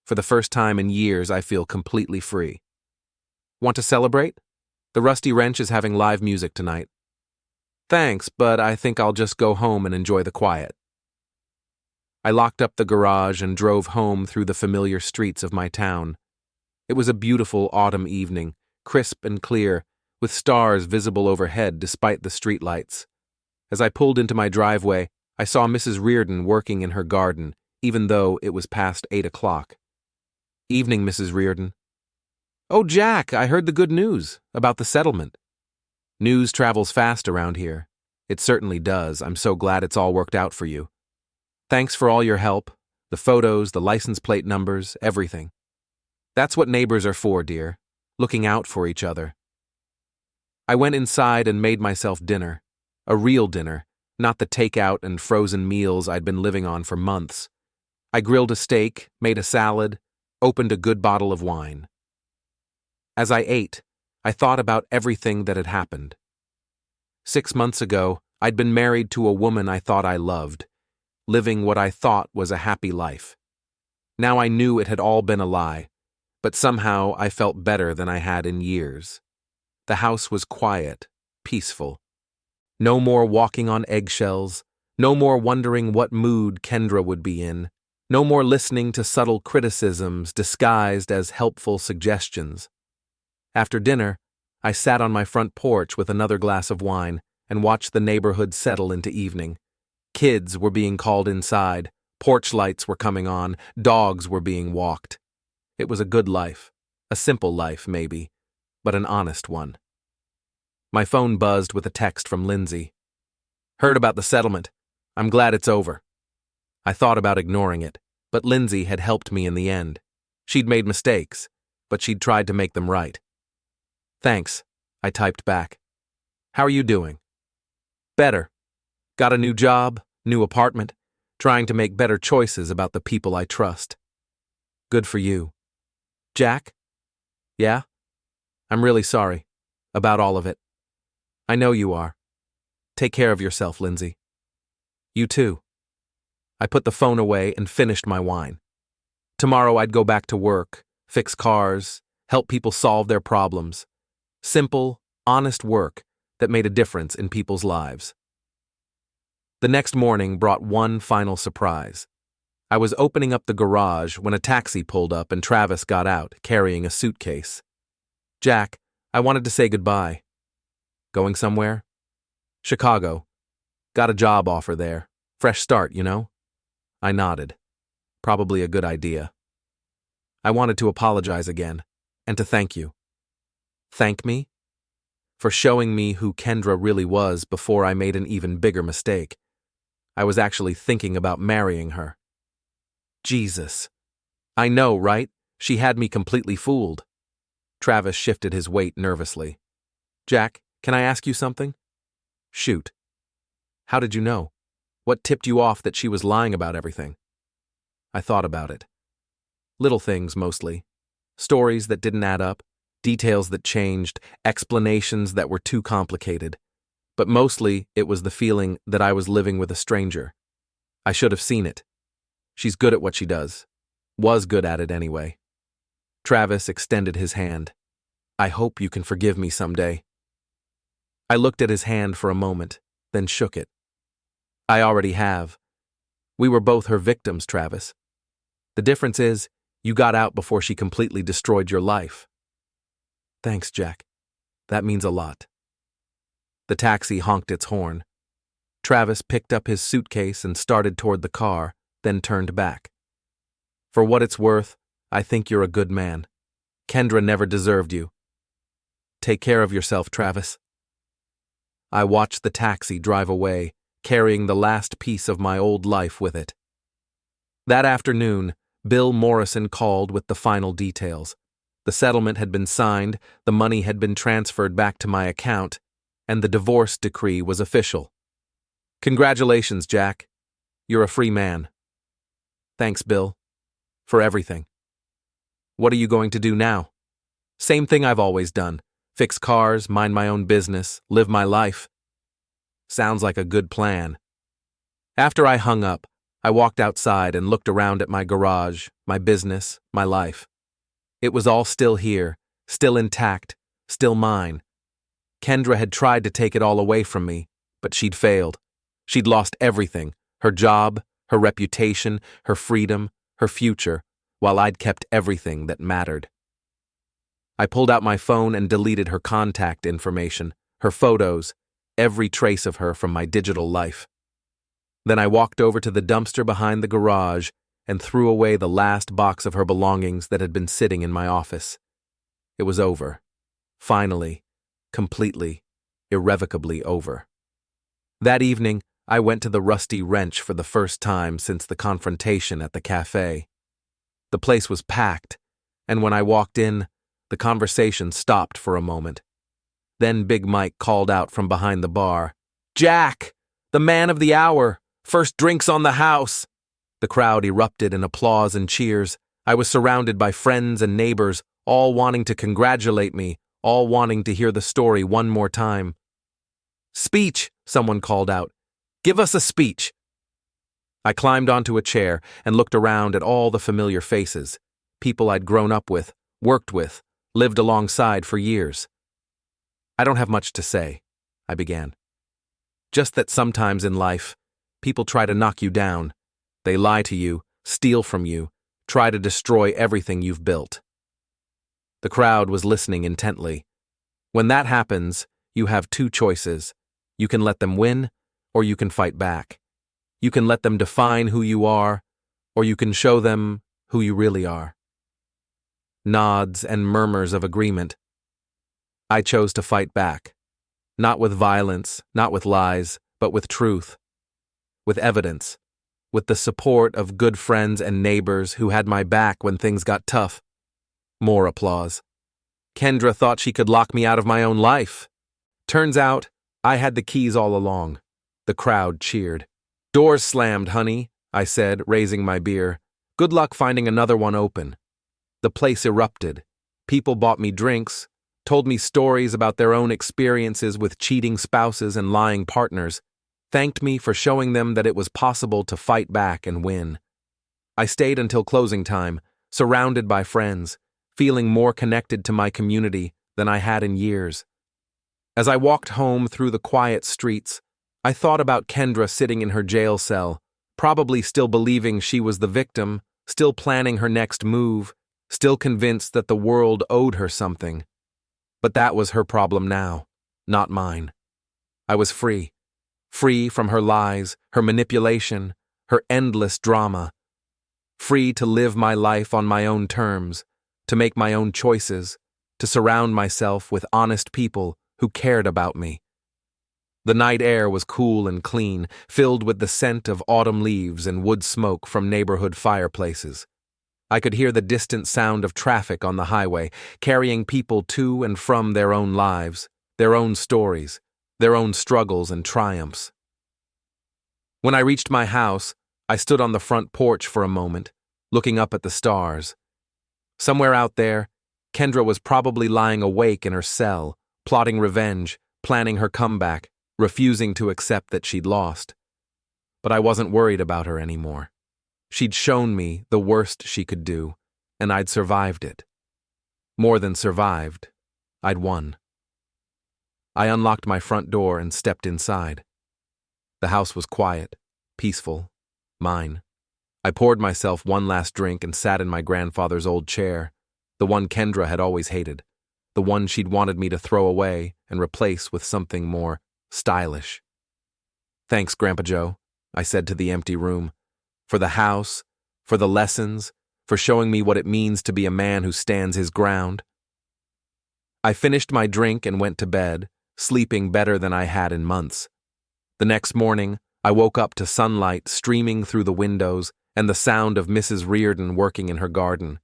For the first time in years, I feel completely free. Want to celebrate? The Rusty Wrench is having live music tonight. Thanks, but I think I'll just go home and enjoy the quiet. I locked up the garage and drove home through the familiar streets of my town. It was a beautiful autumn evening, crisp and clear, with stars visible overhead despite the streetlights. As I pulled into my driveway, I saw Mrs. Reardon working in her garden, even though it was past 8 o'clock. Evening, Mrs. Reardon. Oh, Jack, I heard the good news about the settlement. News travels fast around here. It certainly does. I'm so glad it's all worked out for you. Thanks for all your help, the photos, the license plate numbers, everything. That's what neighbors are for, dear, looking out for each other. I went inside and made myself dinner, a real dinner, not the takeout and frozen meals I'd been living on for months. I grilled a steak, made a salad, opened a good bottle of wine. As I ate, I thought about everything that had happened. 6 months ago, I'd been married to a woman I thought I loved, living what I thought was a happy life. Now I knew it had all been a lie, but somehow I felt better than I had in years. The house was quiet, peaceful. No more walking on eggshells, no more wondering what mood Kendra would be in, no more listening to subtle criticisms disguised as helpful suggestions. After dinner, I sat on my front porch with another glass of wine and watched the neighborhood settle into evening. Kids were being called inside, porch lights were coming on, dogs were being walked. It was a good life, a simple life maybe, but an honest one. My phone buzzed with a text from Lindsay. Heard about the settlement. I'm glad it's over. I thought about ignoring it, but Lindsay had helped me in the end. She'd made mistakes, but she'd tried to make them right. Thanks, I typed back. How are you doing? Better. Got a new job, new apartment, trying to make better choices about the people I trust. Good for you. Jack? Yeah? I'm really sorry about all of it. I know you are. Take care of yourself, Lindsay. You too. I put the phone away and finished my wine. Tomorrow I'd go back to work, fix cars, help people solve their problems. Simple, honest work that made a difference in people's lives. The next morning brought one final surprise. I was opening up the garage when a taxi pulled up and Travis got out, carrying a suitcase. Jack, I wanted to say goodbye. Going somewhere? Chicago. Got a job offer there. Fresh start, you know? I nodded. Probably a good idea. I wanted to apologize again, and to thank you. Thank me? For showing me who Kendra really was before I made an even bigger mistake. I was actually thinking about marrying her. Jesus. I know, right? She had me completely fooled. Travis shifted his weight nervously. Jack, can I ask you something? Shoot. How did you know? What tipped you off that she was lying about everything? I thought about it. Little things, mostly. Stories that didn't add up, details that changed, explanations that were too complicated. But mostly, it was the feeling that I was living with a stranger. I should have seen it. She's good at what she does. Was good at it anyway. Travis extended his hand. I hope you can forgive me someday. I looked at his hand for a moment, then shook it. I already have. We were both her victims, Travis. The difference is, you got out before she completely destroyed your life. Thanks, Jack. That means a lot. The taxi honked its horn. Travis picked up his suitcase and started toward the car, then turned back. For what it's worth, I think you're a good man. Kendra never deserved you. Take care of yourself, Travis. I watched the taxi drive away, carrying the last piece of my old life with it. That afternoon, Bill Morrison called with the final details. The settlement had been signed, the money had been transferred back to my account, and the divorce decree was official. Congratulations, Jack. You're a free man. Thanks, Bill. For everything. What are you going to do now? Same thing I've always done. Fix cars, mind my own business, live my life. Sounds like a good plan. After I hung up, I walked outside and looked around at my garage, my business, my life. It was all still here, still intact, still mine. Kendra had tried to take it all away from me, but she'd failed. She'd lost everything, her job, her reputation, her freedom, her future, while I'd kept everything that mattered. I pulled out my phone and deleted her contact information, her photos, every trace of her from my digital life. Then I walked over to the dumpster behind the garage and threw away the last box of her belongings that had been sitting in my office. It was over. Finally, completely, irrevocably over. That evening, I went to the Rusty Wrench for the first time since the confrontation at the cafe. The place was packed, and when I walked in, the conversation stopped for a moment. Then Big Mike called out from behind the bar, "Jack, the man of the hour, first drinks on the house." The crowd erupted in applause and cheers. I was surrounded by friends and neighbors, all wanting to congratulate me, all wanting to hear the story one more time. "Speech," someone called out. "Give us a speech." I climbed onto a chair and looked around at all the familiar faces, people I'd grown up with, worked with, lived alongside for years. "I don't have much to say," I began. "Just that sometimes in life, people try to knock you down. They lie to you, steal from you, try to destroy everything you've built." The crowd was listening intently. When that happens, you have two choices. You can let them win, or you can fight back. You can let them define who you are, or you can show them who you really are. Nods and murmurs of agreement. I chose to fight back. Not with violence, not with lies, but with truth. With evidence. With the support of good friends and neighbors who had my back when things got tough. More applause. Kendra thought she could lock me out of my own life. Turns out, I had the keys all along. The crowd cheered. "Doors slammed, honey," I said, raising my beer. "Good luck finding another one open." The place erupted. People bought me drinks, told me stories about their own experiences with cheating spouses and lying partners, thanked me for showing them that it was possible to fight back and win. I stayed until closing time, surrounded by friends, feeling more connected to my community than I had in years. As I walked home through the quiet streets, I thought about Kendra sitting in her jail cell, probably still believing she was the victim, still planning her next move, still convinced that the world owed her something. But that was her problem now, not mine. I was free. Free from her lies, her manipulation, her endless drama. Free to live my life on my own terms, to make my own choices, to surround myself with honest people who cared about me. The night air was cool and clean, filled with the scent of autumn leaves and wood smoke from neighborhood fireplaces. I could hear the distant sound of traffic on the highway, carrying people to and from their own lives, their own stories, their own struggles and triumphs. When I reached my house, I stood on the front porch for a moment, looking up at the stars. Somewhere out there, Kendra was probably lying awake in her cell, plotting revenge, planning her comeback, refusing to accept that she'd lost. But I wasn't worried about her anymore. She'd shown me the worst she could do, and I'd survived it. More than survived, I'd won. I unlocked my front door and stepped inside. The house was quiet, peaceful, mine. I poured myself one last drink and sat in my grandfather's old chair, the one Kendra had always hated, the one she'd wanted me to throw away and replace with something more stylish. "Thanks, Grandpa Joe," I said to the empty room, "for the house, for the lessons, for showing me what it means to be a man who stands his ground." I finished my drink and went to bed, sleeping better than I had in months. The next morning, I woke up to sunlight streaming through the windows and the sound of Mrs. Reardon working in her garden.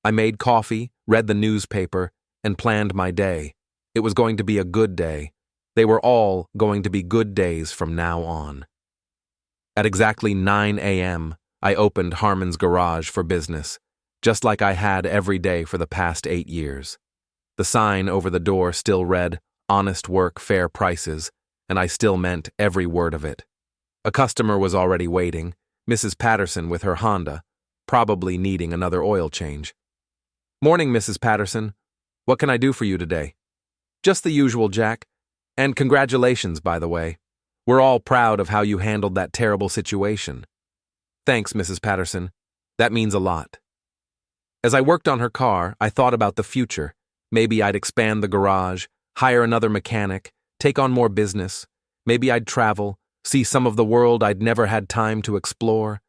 I made coffee, read the newspaper, and planned my day. It was going to be a good day. They were all going to be good days from now on. At exactly 9 a.m., I opened Harmon's garage for business, just like I had every day for the past 8 years. The sign over the door still read, "Honest work, fair prices," and I still meant every word of it. A customer was already waiting, Mrs. Patterson with her Honda, probably needing another oil change. "Morning, Mrs. Patterson. What can I do for you today?" "Just the usual, Jack. And congratulations, by the way. We're all proud of how you handled that terrible situation." "Thanks, Mrs. Patterson. That means a lot." As I worked on her car, I thought about the future. Maybe I'd expand the garage, hire another mechanic, take on more business. Maybe I'd travel, see some of the world I'd never had time to explore.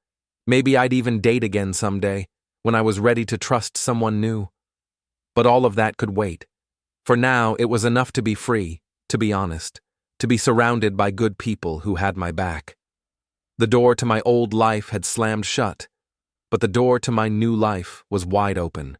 Maybe I'd even date again someday, when I was ready to trust someone new. But all of that could wait. For now, it was enough to be free, to be honest, to be surrounded by good people who had my back. The door to my old life had slammed shut, but the door to my new life was wide open.